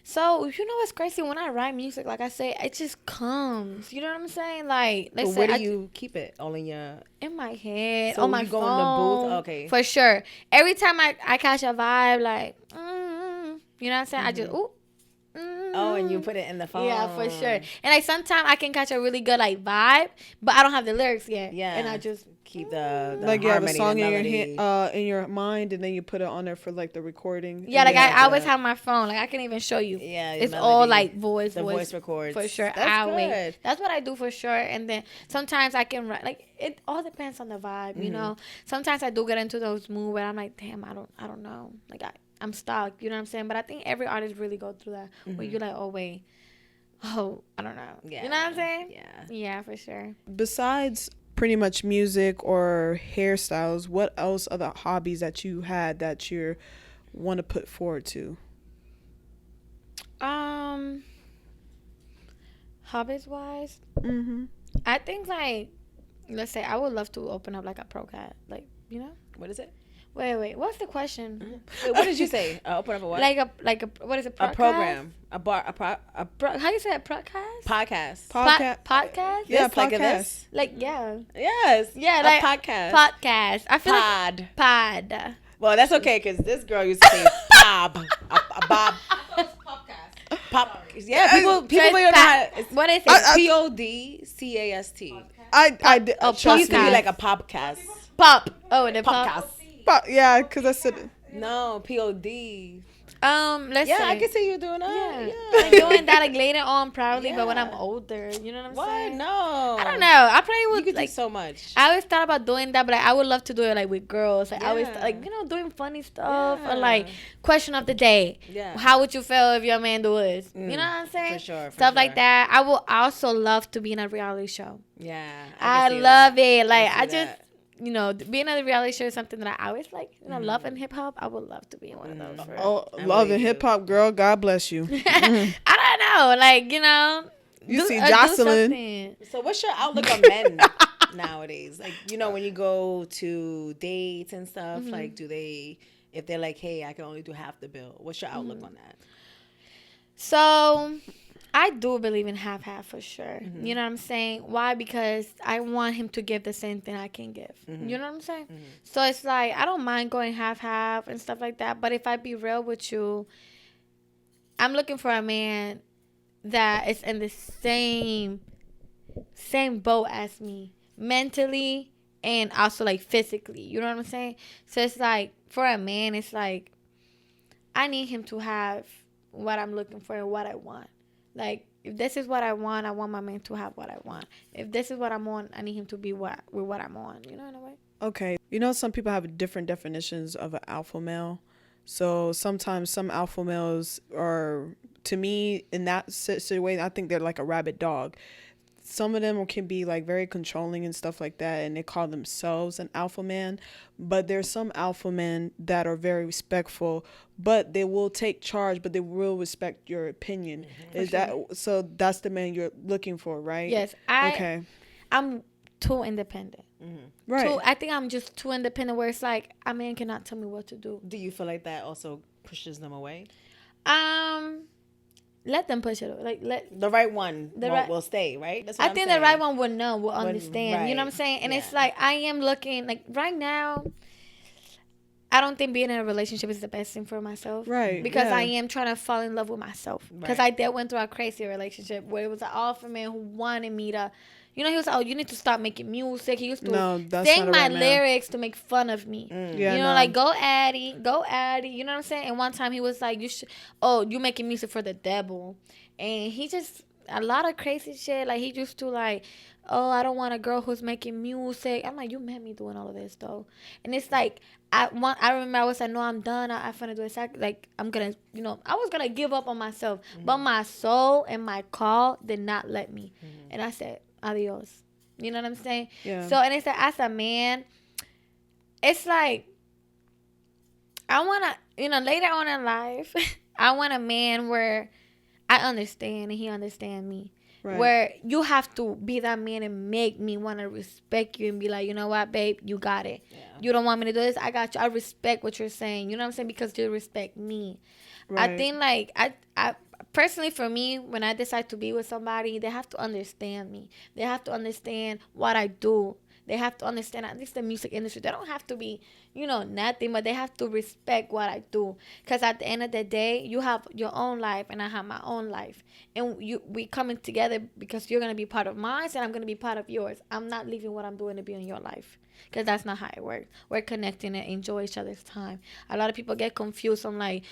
So, you know what's crazy? When I write music, like I say, it just comes. You know what I'm saying? Like, But where do you keep it? All in your... In my head, So on my you go phone. in the booth? Okay. For sure. Every time I catch a vibe, like, you know what I'm saying? I just, Oh, and you put it in the phone. Yeah, for sure. And like sometimes I can catch a really good like vibe, but I don't have the lyrics yet. Yeah. And I just keep the like you have a harmony, song the in melody. in your mind, and then you put it on there for like the recording. yeah, like then I always have my phone. Like I can even show you. Yeah, it's melody, all like voice. The voice records for sure. That's good. Wait. That's what I do for sure. And then sometimes I can write. Like it all depends on the vibe, you know. Sometimes I do get into those moods where I'm like, damn, I don't know. Like I'm stuck. You know what I'm saying? But I think every artist really go through that where you're like, oh wait. Oh, I don't know. Yeah. You know what I'm saying? Yeah. Yeah, for sure. Besides pretty much music or hairstyles, what else are the hobbies that you had that you want to put forward to? Hobbies wise, Mm-hmm. I think like, let's say I would love to open up like a procat, like you know. What is it? Wait, what's the question? Wait, what did you say? Open up a what? Like a what is it? A program. How you say it? Podcast. Podcast. Podcast. Yeah, This, like a podcast. this? Like yeah. Yes. Yeah, a like podcast. Podcast. I feel Pod. like pod. Well, that's okay because this girl used to say Bob. A Bob. Pop. Yeah, people don't know how. What is it? PODCAST. She used to be like a podcast. Pop. Oh, the pop. Podcast. Yeah, because I said No, POD. Let's Yeah, say. I can see you doing that. Yeah. Like doing that like later on probably, but when I'm older, you know what I'm Why? saying? No. I don't know. I probably would You could like do so much. I always thought about doing that, but like, I would love to do it like with girls. Like I always Yeah. like doing funny stuff or Yeah. like question of the day. Yeah. How would you feel if your man do this? You know what I'm saying? For sure. Stuff like that. I will also love to be in a reality show. Yeah. I can see love that. it. Like I I see just. that. You know, being in a reality show is something that I always like. You know, love and hip hop. I would love to be in one of those. I love and hip hop, girl. God bless you. I don't know, like You see Jocelyn. Do So what's your outlook on men nowadays? Like, when you go to dates and stuff, like, if they're like, hey, I can only do half the bill, what's your outlook on that? So I do believe in half for sure. You know what I'm saying? Why? Because I want him to give the same thing I can give. You know what I'm saying? So it's like I don't mind going half and stuff like that. But if I be real with you, I'm looking for a man that is in the same boat as me mentally and also like physically. You know what I'm saying? So it's like for a man, it's like I need him to have what I'm looking for and what I want. Like, if this is what I want my man to have what I want. If this is what I'm on, I need him to be with what I'm on, in a way. Okay. Some people have different definitions of an alpha male. So sometimes some alpha males are, to me, in that situation, I think they're like a rabid dog. Some of them can be like very controlling and stuff like that, and they call themselves an alpha man. But there's some alpha men that are very respectful, but they will take charge, but they will respect your opinion. Is that so? That's the man you're looking for, right? Yes, I'm too independent. Right. I think I'm just too independent. Where it's like a man cannot tell me what to do. Do you feel like that also pushes them away? Let them push it. Like let the right one will stay, right? That's what I I'm think saying. the right one will understand. You know what I'm saying? And yeah. it's like I am looking like right now. I don't think being in a relationship is the best thing for myself. Right. Because yeah. I am trying to fall in love with myself. Because I went through a crazy relationship where it was an alpha man who wanted me to, he was like, oh, you need to stop making music. He used to sing my lyrics to make fun of me. Yeah, like, go Addy. You know what I'm saying? And one time he was like, you making music for the devil. And he just, a lot of crazy shit. Like, he used to like, oh, I don't want a girl who's making music. I'm like, you met me doing all of this, though. And it's like, I remember I was like, no, I'm done. I'm finna do it. Like, I'm gonna, I was gonna give up on myself. But my soul and my call did not let me. And I said, adios. You know what I'm saying? Yeah. So, and it's like, as a man, it's like, I want to, later on in life, I want a man where I understand and he understand me. Right. Where you have to be that man and make me want to respect you and be like, you know what, babe, you got it. Yeah. You don't want me to do this? I got you. I respect what you're saying. You know what I'm saying? Because you respect me. Right. I think, like, I personally for me, when I decide to be with somebody, they have to understand me. They have to understand what I do. They have to understand at least the music industry. They don't have to be, nothing, but they have to respect what I do. Because at the end of the day, you have your own life and I have my own life. And we coming together because you're going to be part of mine and I'm going to be part of yours. I'm not leaving what I'm doing to be in your life. Because that's not how it works. We're connecting and enjoy each other's time. A lot of people get confused. I'm like,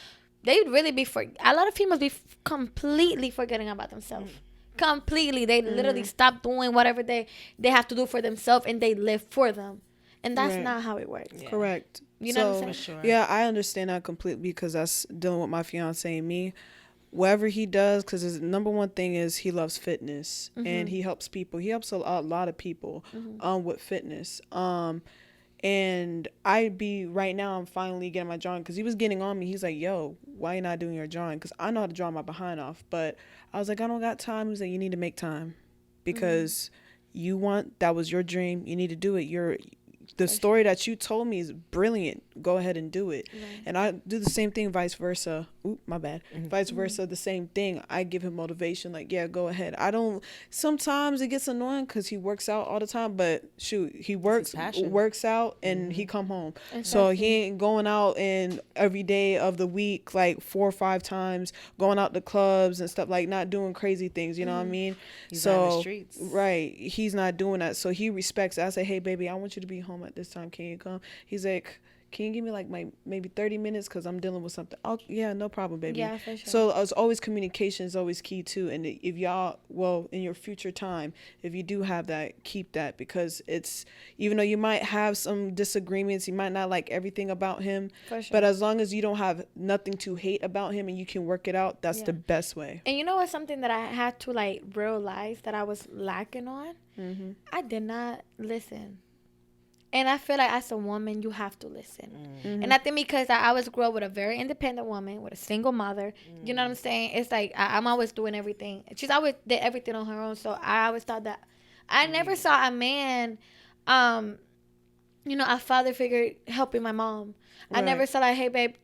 they really a lot of females be completely forgetting about themselves. Completely. They literally stop doing whatever they have to do for themselves and they live for them. And that's not how it works. Yeah. Correct. You know what I'm saying? For sure. Yeah, I understand that completely because that's dealing with my fiance and me. Whatever he does, because his number one thing is he loves fitness and he helps people. He helps a lot of people with fitness. And right now I'm finally getting my drawing because he was getting on me. He's like, yo, why you not doing your drawing? Because I know how to draw my behind off. But I was like, I don't got time. He was like, you need to make time because that was your dream. You need to do it. The story that you told me is brilliant. Go ahead and do it. Right. And I do the same thing, vice versa. Oop, my bad. Vice versa, the same thing. I give him motivation, like, yeah, go ahead. Sometimes it gets annoying because he works out all the time, but shoot, he works out, and he come home. Exactly. So he ain't going out and every day of the week, like 4 or 5 times, going out to clubs and stuff, like not doing crazy things, you know what I mean? He's on the streets. Right. He's not doing that. So he respects it. I say, hey, baby, I want you to be home at this time. Can you come? He's like, can you give me like maybe 30 minutes because I'm dealing with something? Oh, yeah, no problem, baby. Yeah, for sure. So it's always communication is always key too. And if y'all, in your future time, if you do have that, keep that because it's, even though you might have some disagreements, you might not like everything about him, for sure. But as long as you don't have nothing to hate about him and you can work it out, that's the best way. And you know what's something that I had to like realize that I was lacking on? I did not listen. And I feel like as a woman, you have to listen. And I think because I was grew up with a very independent woman, with a single mother. You know what I'm saying? It's like I'm always doing everything. She's always did everything on her own. So I always thought that I never saw a man, a father figure helping my mom. Right. I never saw like, hey, babe,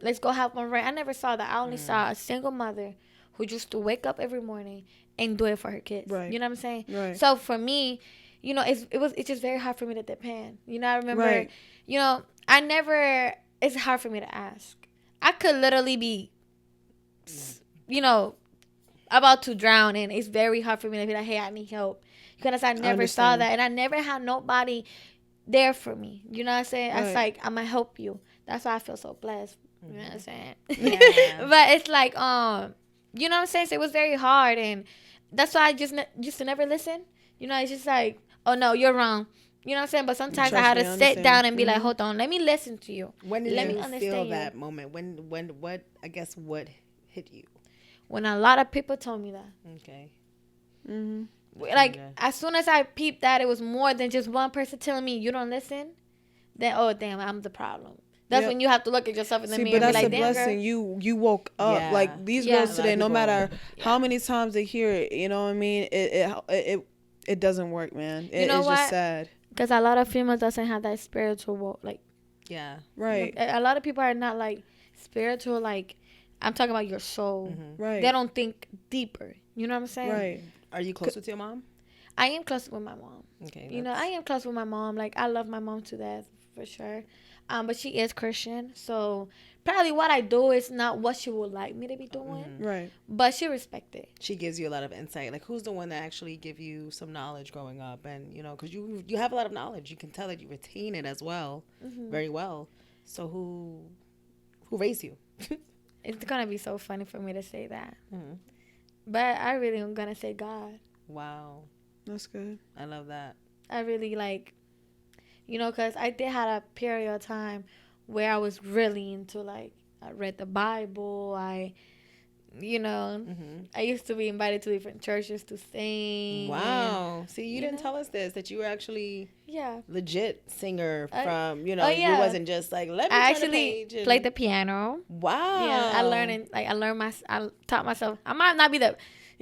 let's go help my rent. I never saw that. I only saw a single mother who used to wake up every morning and do it for her kids. Right. You know what I'm saying? Right. So for me, it's just very hard for me to depend. I remember, it's hard for me to ask. I could literally be, about to drown and it's very hard for me to be like, hey, I need help. Because I never saw that and I never had nobody there for me. You know what I'm saying? Right. It's like, I'm going to help you. That's why I feel so blessed. You know what I'm saying? Yeah. But it's like, you know what I'm saying? So it was very hard and that's why I just used to never listen. It's just like, oh, no, you're wrong. You know what I'm saying? But sometimes I had to sit down and be like, hold on, let me listen to you. When did you feel that moment? What hit you? When a lot of people told me that. Okay. Like, as soon as I peeped that it was more than just one person telling me you don't listen, then, oh, damn, I'm the problem. That's when you have to look at yourself in the mirror and be like, damn, blessing. Girl. You woke up. Yeah. Like, these girls today, no matter how many times they hear it, you know what I mean? It doesn't work, man. It's just sad. Because a lot of females doesn't have that spiritual walk. Like, yeah. Right. A lot of people are not, like, spiritual. Like, I'm talking about your soul. Right. They don't think deeper. You know what I'm saying? Right. Are you close with your mom? I am close with my mom. Okay. I am close with my mom. Like, I love my mom to death, for sure. But she is Christian. So, probably what I do is not what she would like me to be doing. Right. But she respects it. She gives you a lot of insight. Like, who's the one that actually give you some knowledge growing up? And, because you have a lot of knowledge. You can tell that you retain it as well, very well. So, who raised you? It's going to be so funny for me to say that. But I really am going to say God. Wow. That's good. I love that. I really, because I did have a period of time where I was really into, like, I read the Bible. I used to be invited to different churches to sing. Wow. See, you didn't tell us this, that you were actually legit singer from, you wasn't just like, let me I turn the page. actually played the piano. Wow. Yeah, I taught myself. I might not be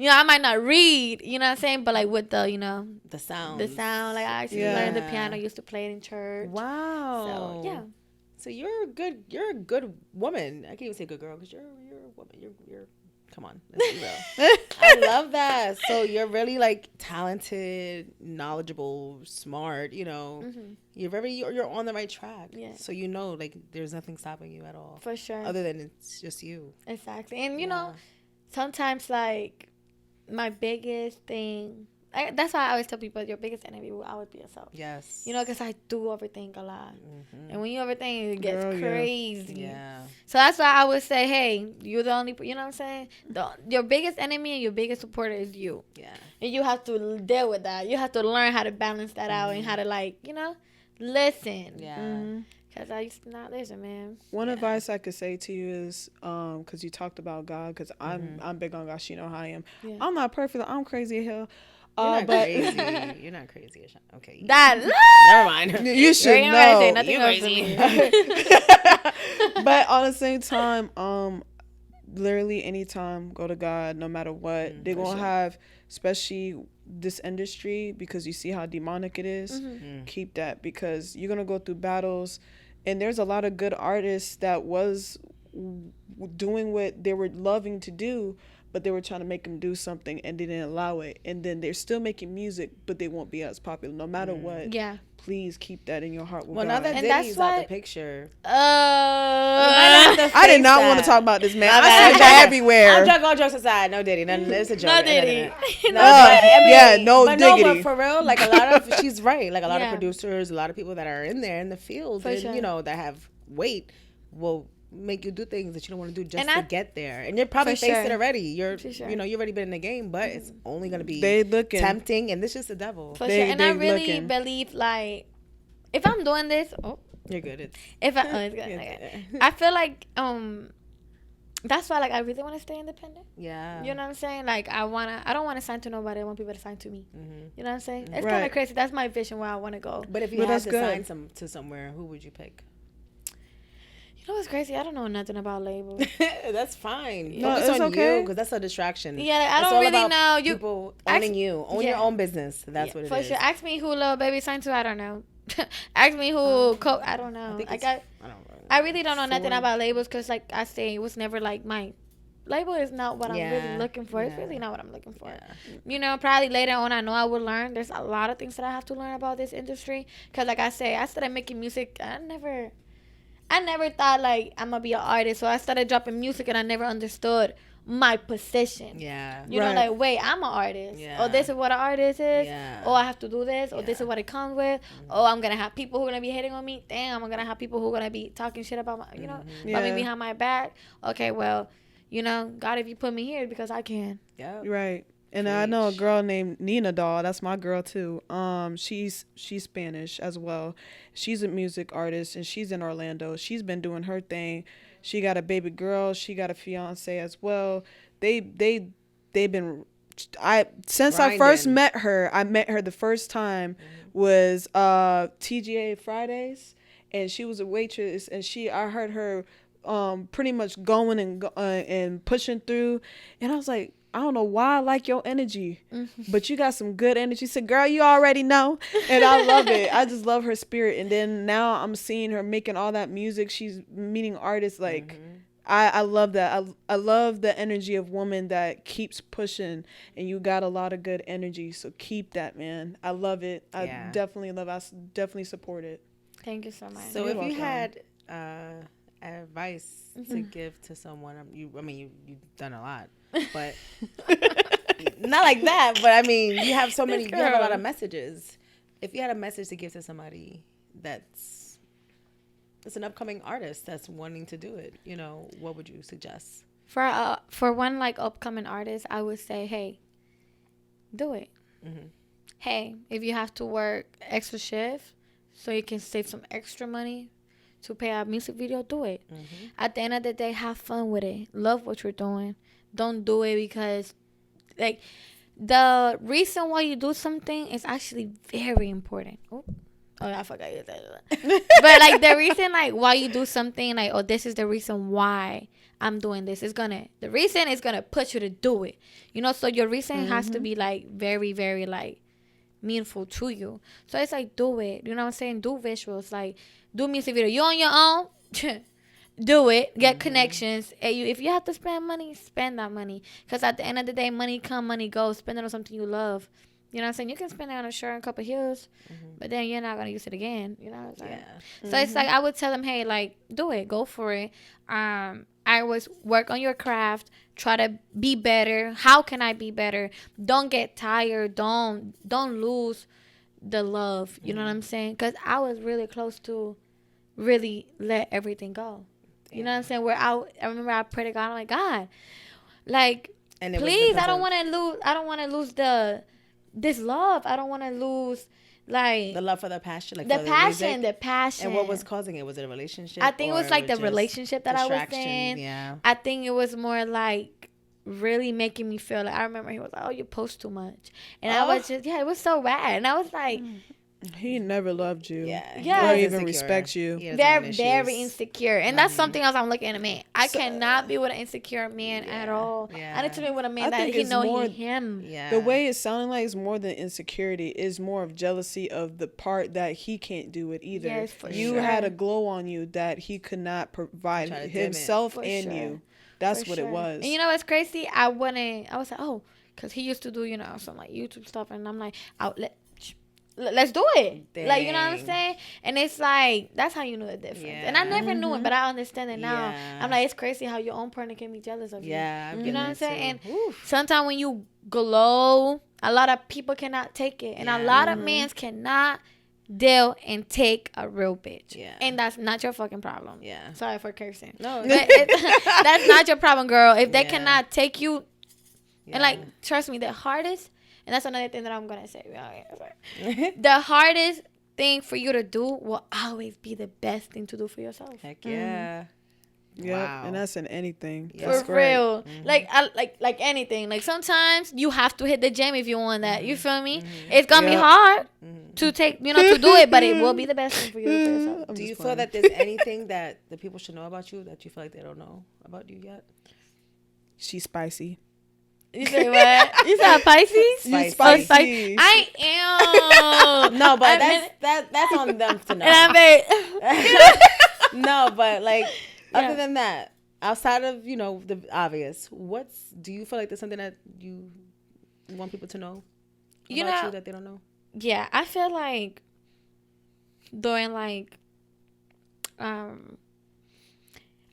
I might not read, you know what I'm saying? But, like, with the, the sound. Like, I actually learned the piano. I used to play it in church. Wow. So, yeah. So you're a good woman. I can't even say good girl because you're a woman. You're Come on, let's be real. I love that. So you're really like talented, knowledgeable, smart. You're on the right track. Yeah. So like there's nothing stopping you at all. For sure. Other than it's just you. Exactly. And you know, sometimes like my biggest thing. That's why I always tell people your biggest enemy will always be yourself. Yes. Because I do overthink a lot. And when you overthink, it gets Girl, crazy. Yeah. So that's why I would say, hey, you're the only, you know what I'm saying? Your biggest enemy and your biggest supporter is you. Yeah. And you have to deal with that. You have to learn how to balance that out and how to, like, listen. Yeah. Because I used to not listen, man. One advice I could say to you is, because you talked about God, because I'm big on God. She know how I am. Yeah. I'm not perfect. I'm crazy as hell. You're not crazy. You're not crazy. Okay. Never mind. You should know. Nothing crazy. But on the same time, literally anytime, go to God, no matter what. They're going to have, especially this industry, because you see how demonic it is. Keep that, because you're going to go through battles. And there's a lot of good artists that was doing what they were loving to do, but they were trying to make them do something and they didn't allow it. And then they're still making music, but they won't be as popular no matter what. Yeah. Please keep that in your heart with God. God. Now that Diddy's out the picture. I did not want to talk about this, man. I see that everywhere. I'm joking, all jokes aside. No Diddy. It's a joke. No Diddy. No diggity. But for real, like a lot of, she's right. Like a lot of producers, a lot of people that are in there in the field, and, that have weight will make you do things that you don't want to do just to get there, and you're probably faced it already. You're you've already been in the game, but it's only gonna be tempting, and this is the devil. For sure. And I really believe, like, if I'm doing this, you're good. It's good. Okay. I feel like that's why, like, I really want to stay independent. Yeah. You know what I'm saying? Like, I don't want to sign to nobody. I want people to sign to me. You know what I'm saying? It's kind of crazy. That's my vision where I want to go. But if you had to sign to somewhere, who would you pick? You know what's crazy? I don't know nothing about labels. That's fine. No, Focus it's on okay. you, because that's a distraction. Yeah, like, I don't really know. People owning you. Own your own business. That's what it is. For sure. Ask me who Lil Baby signed to. I don't know. Ask me who I don't know. I really don't know nothing about labels, because, like I say, it was never like my label is not what I'm really looking for. It's really not what I'm looking for. Probably later on I know I will learn. There's a lot of things that I have to learn about this industry, because, like I say, I started making music. I never thought, like, I'm gonna be an artist. So I started dropping music and I never understood my position. Yeah. You know, like, wait, I'm an artist. Yeah. Oh, this is what an artist is. Yeah. Oh, I have to do this. Oh, this is what it comes with. Oh, I'm gonna have people who are gonna be hating on me. Damn, I'm gonna have people who are gonna be talking shit about my, about me behind my back. Okay, well, God, if you put me here, it's because I can. Yeah. Right. And I know a girl named Nina Doll. That's my girl too. She's Spanish as well. She's a music artist and she's in Orlando. She's been doing her thing. She got a baby girl. She got a fiance as well. They've been. Since I first met her. I met her the first time was TGA Fridays, and she was a waitress. And I heard her pretty much going and pushing through, and I was like, I don't know why I like your energy, but you got some good energy. She said, girl, you already know. And I love it. I just love her spirit. And then now I'm seeing her making all that music. She's meeting artists. Like, I love that. I love the energy of woman that keeps pushing, and you got a lot of good energy. So keep that, man. I love it. I definitely support it. Thank you so much. So if you had advice to give to someone, you've done a lot. But not like that. But I mean, you have so many. You have a lot of messages. If you had a message to give to somebody that's an upcoming artist that's wanting to do it, what would you suggest? For one, like, upcoming artist, I would say, hey, do it. Hey, if you have to work extra shift so you can save some extra money to pay a music video, do it. At the end of the day, have fun with it. Love what you're doing. Don't do it because, like, the reason why you do something is actually very important. Oh, I forgot you said that. But, like, the reason, like, why you do something, like, oh, this is the reason why I'm doing this. The reason is gonna push you to do it. So your reason has to be, like, very, very, like, meaningful to you. So it's like, do it. You know what I'm saying? Do visuals. Like, do music video. You on your own? do it. Get connections. If you have to spend money, spend that money. Because at the end of the day, money come, money goes. Spend it on something you love. You know what I'm saying? You can spend it on a shirt and a couple of heels, but then you're not going to use it again. You know what I'm saying? Yeah. So it's like, I would tell them, hey, like, do it. Go for it. I always work on your craft. Try to be better. How can I be better? Don't get tired. Don't lose the love. You know what I'm saying? Because I was really close to really let everything go. You know what I'm saying? I remember I prayed to God. I'm like, God, like, please, I don't want to lose this love. I don't want to lose, like, the love for the passion, like the for passion. And what was causing it? Was it a relationship? I think it was like the relationship that I was in. Yeah. I think it was more like really making me feel like, I remember he was like, oh, you post too much. And I was just, it was so bad. And I was like, he never loved you. Yeah. Or even respects you. Very insecure. And that's something else I'm looking at a man. I cannot be with an insecure man at all. Yeah. I need to be with a man that he knows him. Yeah. The way it's sounding like is more than insecurity. Is more of jealousy of the part that he can't do it either. Yes, for you had a glow on you that he could not provide himself and you. That's what it was. And you know what's crazy? I was like, oh, because he used to do, you know, some like YouTube stuff. And I'm like, let's do it. Dang. Like, you know what I'm saying? And it's like, that's how you know the difference. Yeah. And I never knew it, but I understand it now. Yeah. I'm like, it's crazy how your own partner can be jealous of you. Yeah. You know what I'm saying? Too. And sometimes when you glow, a lot of people cannot take it. And a lot of men cannot deal and take a real bitch. Yeah. And that's not your fucking problem. Yeah. Sorry for cursing. No. That's not your problem, girl. If they cannot take you, and like, trust me, the hardest, and that's another thing that I'm going to say. The hardest thing for you to do will always be the best thing to do for yourself. Heck yeah. Yeah, wow. And that's in anything. Yeah. That's for real. Like anything. Like sometimes you have to hit the gym if you want that. You feel me? It's gonna be hard to take, to do it, but it will be the best thing for you to do for yourself. Do you feel that there's anything that the people should know about you that you feel like they don't know about you yet? She's spicy. You say what? You said Pisces? Spicy. I am. No, but that's on them to know. And I'm No, but like other than that, outside of the obvious, do you feel like there's something that you want people to know about you that they don't know? Yeah, I feel like during like I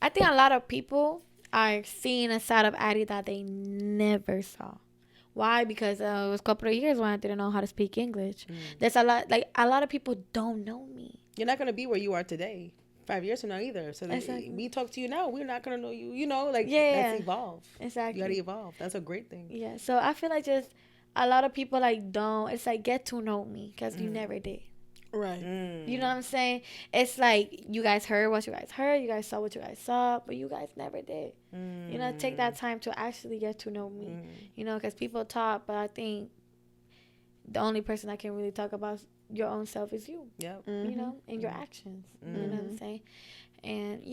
think a lot of people are seeing a side of Addie that they never saw. Why? Because it was a couple of years when I didn't know how to speak English. There's a lot of people don't know me. You're not gonna be where you are today 5 years from now either. So we talk to you now, we're not gonna know you. Let's evolve. Exactly. You gotta evolve. That's a great thing. Yeah. So I feel like just a lot of people don't. It's like get to know me because you never did. Right. You know what I'm saying? It's like you guys heard what you guys heard, you guys saw what you guys saw, but you guys never did. Take that time to actually get to know me. Because people talk, but I think the only person that can really talk about your own self is you. Yep. And your actions. You know what I'm saying? And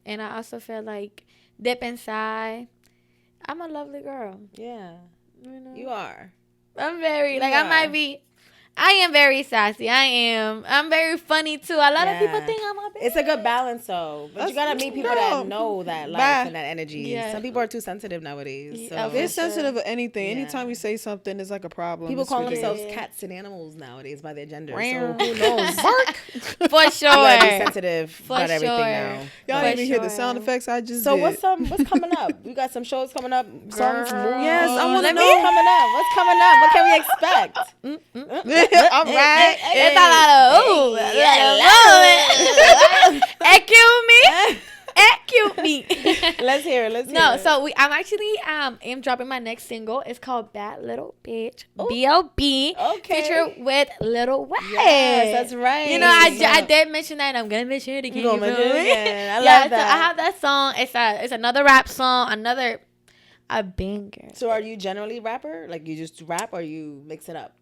and I also feel like deep inside, I'm a lovely girl. Yeah. You are. I'm very I am very sassy. I'm very funny too. A lot of people think I'm a bitch. It's a good balance though. But you gotta meet people that know that life and that energy. Yeah. Some people are too sensitive nowadays. So. They're sensitive of anything. Yeah. Anytime you say something, it's like a problem. People call themselves cats and animals nowadays by their gender. So who knows? For sure. You gotta be sensitive about everything now. Y'all didn't even hear the sound effects I just did. What's coming up? We got some shows coming up. Songs, movies. Yes, I want to know. What's coming up? What can we expect? All right. It's a lot of Excuse me. Let's hear it. No, so I'm actually am dropping my next single. It's called Bad Little Bitch. B.O.B. Okay. Featured with Lil Wayne. Yes, that's right. I did mention that, and I'm gonna mention it again. I love that. So I have that song. It's another rap song. A banger. So are you generally a rapper? Like you just rap, or you mix it up?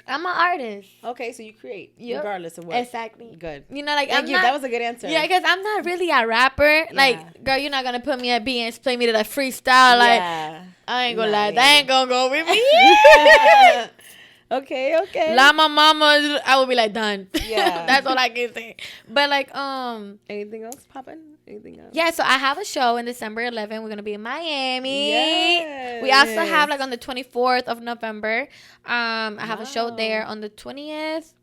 I'm an artist. Okay, so you create regardless of what. Exactly. Good. That was a good answer. Yeah, because I'm not really a rapper. Yeah. Like, girl, you're not gonna put me at beat and play me to the freestyle. Like, I ain't gonna lie, that ain't gonna go with me. Okay. La mama, I would be like done. Yeah. That's all I can say. But like anything else popping? Anything else? Yeah, so I have a show in December 11th. We're gonna be in Miami. Yes. We also have like on the 24th of November. I have a show there on the 20th.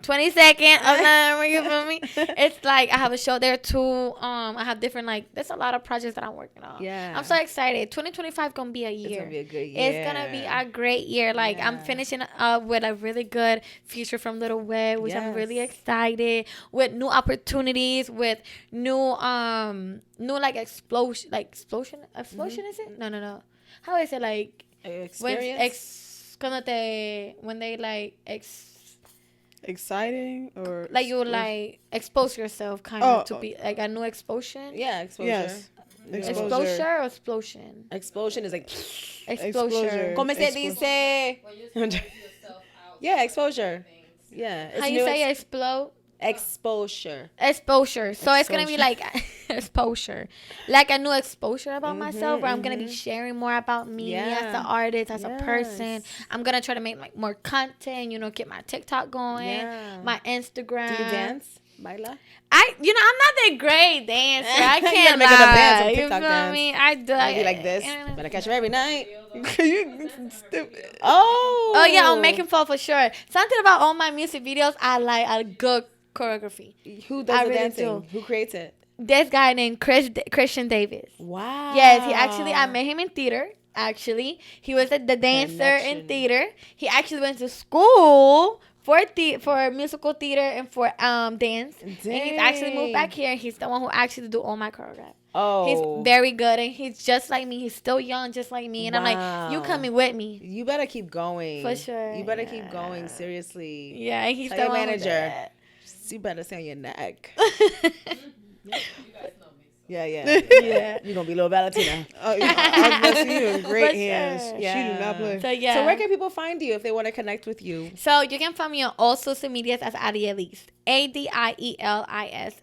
22nd of November, you feel me? It's like I have a show there too. I have different there's a lot of projects that I'm working on. Yeah. I'm so excited. 2025 gonna be a year. It's gonna be a good year. It's gonna be a great year. Like I'm finishing up with a really good feature from Little Web, which I'm really excited with new opportunities, with new like explosion is it? No. How is it like experience? When they like exciting or like you like expose yourself to be like a new exposure. Yeah, exposure. Yes. Exposure or explosion? Explosion is like exposure. Como se dice? Yeah, exposure. Yeah. How you say explode? Exposure. So it's gonna be like exposure, like a new exposure about myself, where I'm gonna be sharing more about me as an artist, as a person. I'm gonna try to make like more content. Get my TikTok going, my Instagram. Do you dance? Baila? I'm not that great dancer. I can't make lie. it a dance, a You TikTok feel dance. me? I do. I'll be like this. Better catch her every night. You stupid. Oh yeah, on Making Fall for sure. Something about all my music videos, I like a good choreography. Who does the really dancing? do. Who creates it? This guy named Christian Davis. Wow. Yes, I met him in theater. Actually, he was the dancer in theater. He actually went to school for musical theater and for dance. Dang. And he's actually moved back here. He's the one who actually do all my choreography. Oh. He's very good, and he's just like me. He's still young, just like me. And I'm like, you coming with me? You better keep going. For sure. You better keep going. Seriously. Yeah, and he's Tell the your one manager. You better stay on your neck. Yeah. You're gonna be little Valentina. Oh, yeah. I was see you in great For hands. sure. Yeah. She do not play. So yeah. So where can people find you if they want to connect with you? So you can find me on all social medias as Adielis. ADIELISSSS.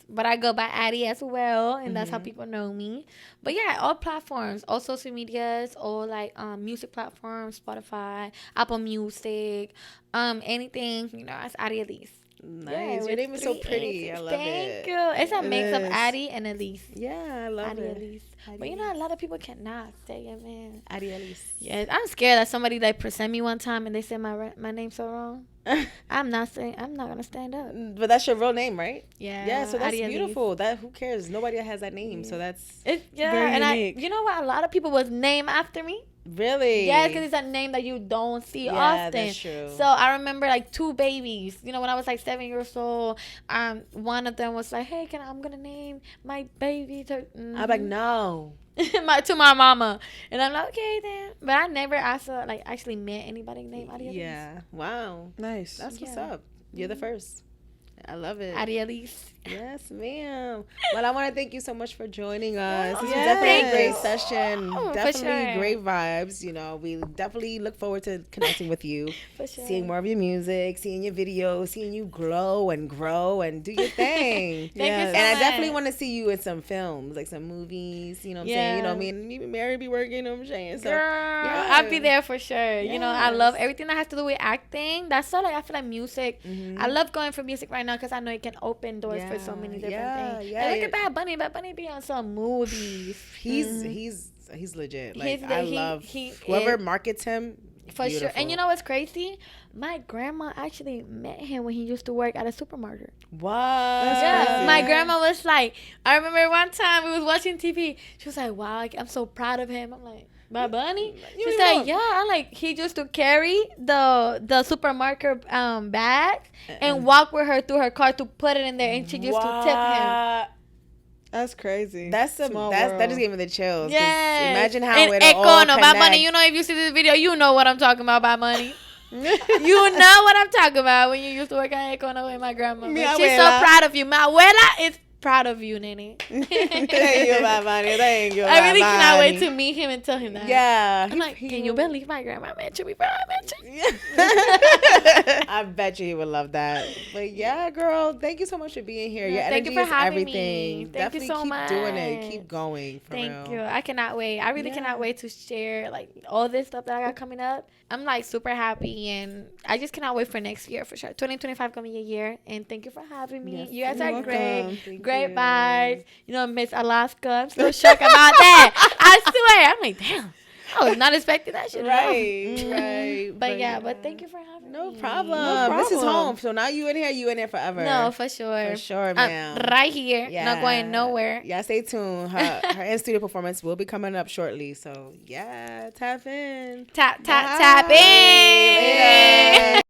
But I go by Addy as well, and that's how people know me. But yeah, all platforms, all social medias, all like music platforms, Spotify, Apple Music, anything, as Adielis. Nice. Yeah, Your name is so 3 pretty. A's. I love it. Thank you. It's a mix of Addy and Elise. Yeah, I love Adielis. it. But a lot of people cannot say it, man. Adielis. Yeah, I'm scared that somebody present me one time and they said my name so wrong. I'm not gonna stand up. But that's your real name, right? Yeah. Yeah, so that's Adielis. beautiful. Who cares? Nobody has that name, so that's It's very and unique. you know what? A lot of people was named after me. really. Yeah, because it's a name that you don't see Yeah, often. that's true. So I remember like 2 babies. When I was like 7 years old, one of them was like, "Hey, I'm gonna name my baby?" I'm like, no. to my mama, and I'm like, okay then. But I never actually met anybody named Adielis. Yeah. Wow. Nice. That's what's up. You're the first. I love it. Adielis. Yes, ma'am. Well, I want to thank you so much for joining us. This was Yes. definitely a great session. For Definitely sure. great vibes. We definitely look forward to connecting with you, For sure. seeing more of your music, seeing your videos, seeing you glow and grow and do your thing. Thank you so And I much. definitely want to see you in some films, like some movies. You know what I'm saying? Yeah. Me and Mary be working. You know what I'm saying? So, Girl, yeah. I'll be there for sure. I love Yes. everything that has to do with acting. That's so I feel like music. I love going for music right now because I know it can open doors for so many different things. Yeah, Look at Bad Bunny. Bad Bunny be on some movies. He's legit. Like He's I he- love he whoever is- markets him. For beautiful. sure. And you know what's crazy? My grandma actually met him when he used to work at a supermarket. What? Yeah, crazy. my grandma was like, I remember one time we was watching TV. She was like, wow, I'm so proud of him. I'm like, Bad Bunny? You She's know. like, yeah. I'm like, he used to carry the supermarket bag and walk with her through her car to put it in there, and she used to tip him. That's crazy. That Small that world. just gave me the chills. 'Cause Yeah. Imagine how and it'll all Echo, Bad Bunny, connect. if you see this video, you know what I'm talking about, Bad Bunny. You know what I'm talking about when you used to work at Echo with my grandma. Mi But she's so abuela. proud of you. My abuela is proud of you, Nene. Thank you, Babani. Thank you, I really cannot wait Babani. to meet him and tell him that. Yeah. I'm like, can you believe my grandma mentioned me before I mentioned? I bet you he would love that. But yeah, girl, thank you so much for being here. Your thank energy you for is having everything. me. Thank Definitely you so keep much. doing it. Keep going. For Thank real. you. I cannot wait. I really cannot wait to share like all this stuff that I got coming up. I'm like super happy, and I just cannot wait for next year for sure. 2025 gonna be a year, and thank you for having me. Yes, you guys you're are welcome. great. Thank Great you. vibes. You know, Miss Alaska. I'm still shocked about that. I swear. I'm like, damn. I was not expecting that shit. Right. But yeah, but thank you for having me. No problem. This is home. So now you in here forever. No, for sure. For sure, ma'am. Right here. Yeah. Not going nowhere. Yeah, stay tuned. Her in-studio performance will be coming up shortly. So, yeah, tap in. Tap in. Later.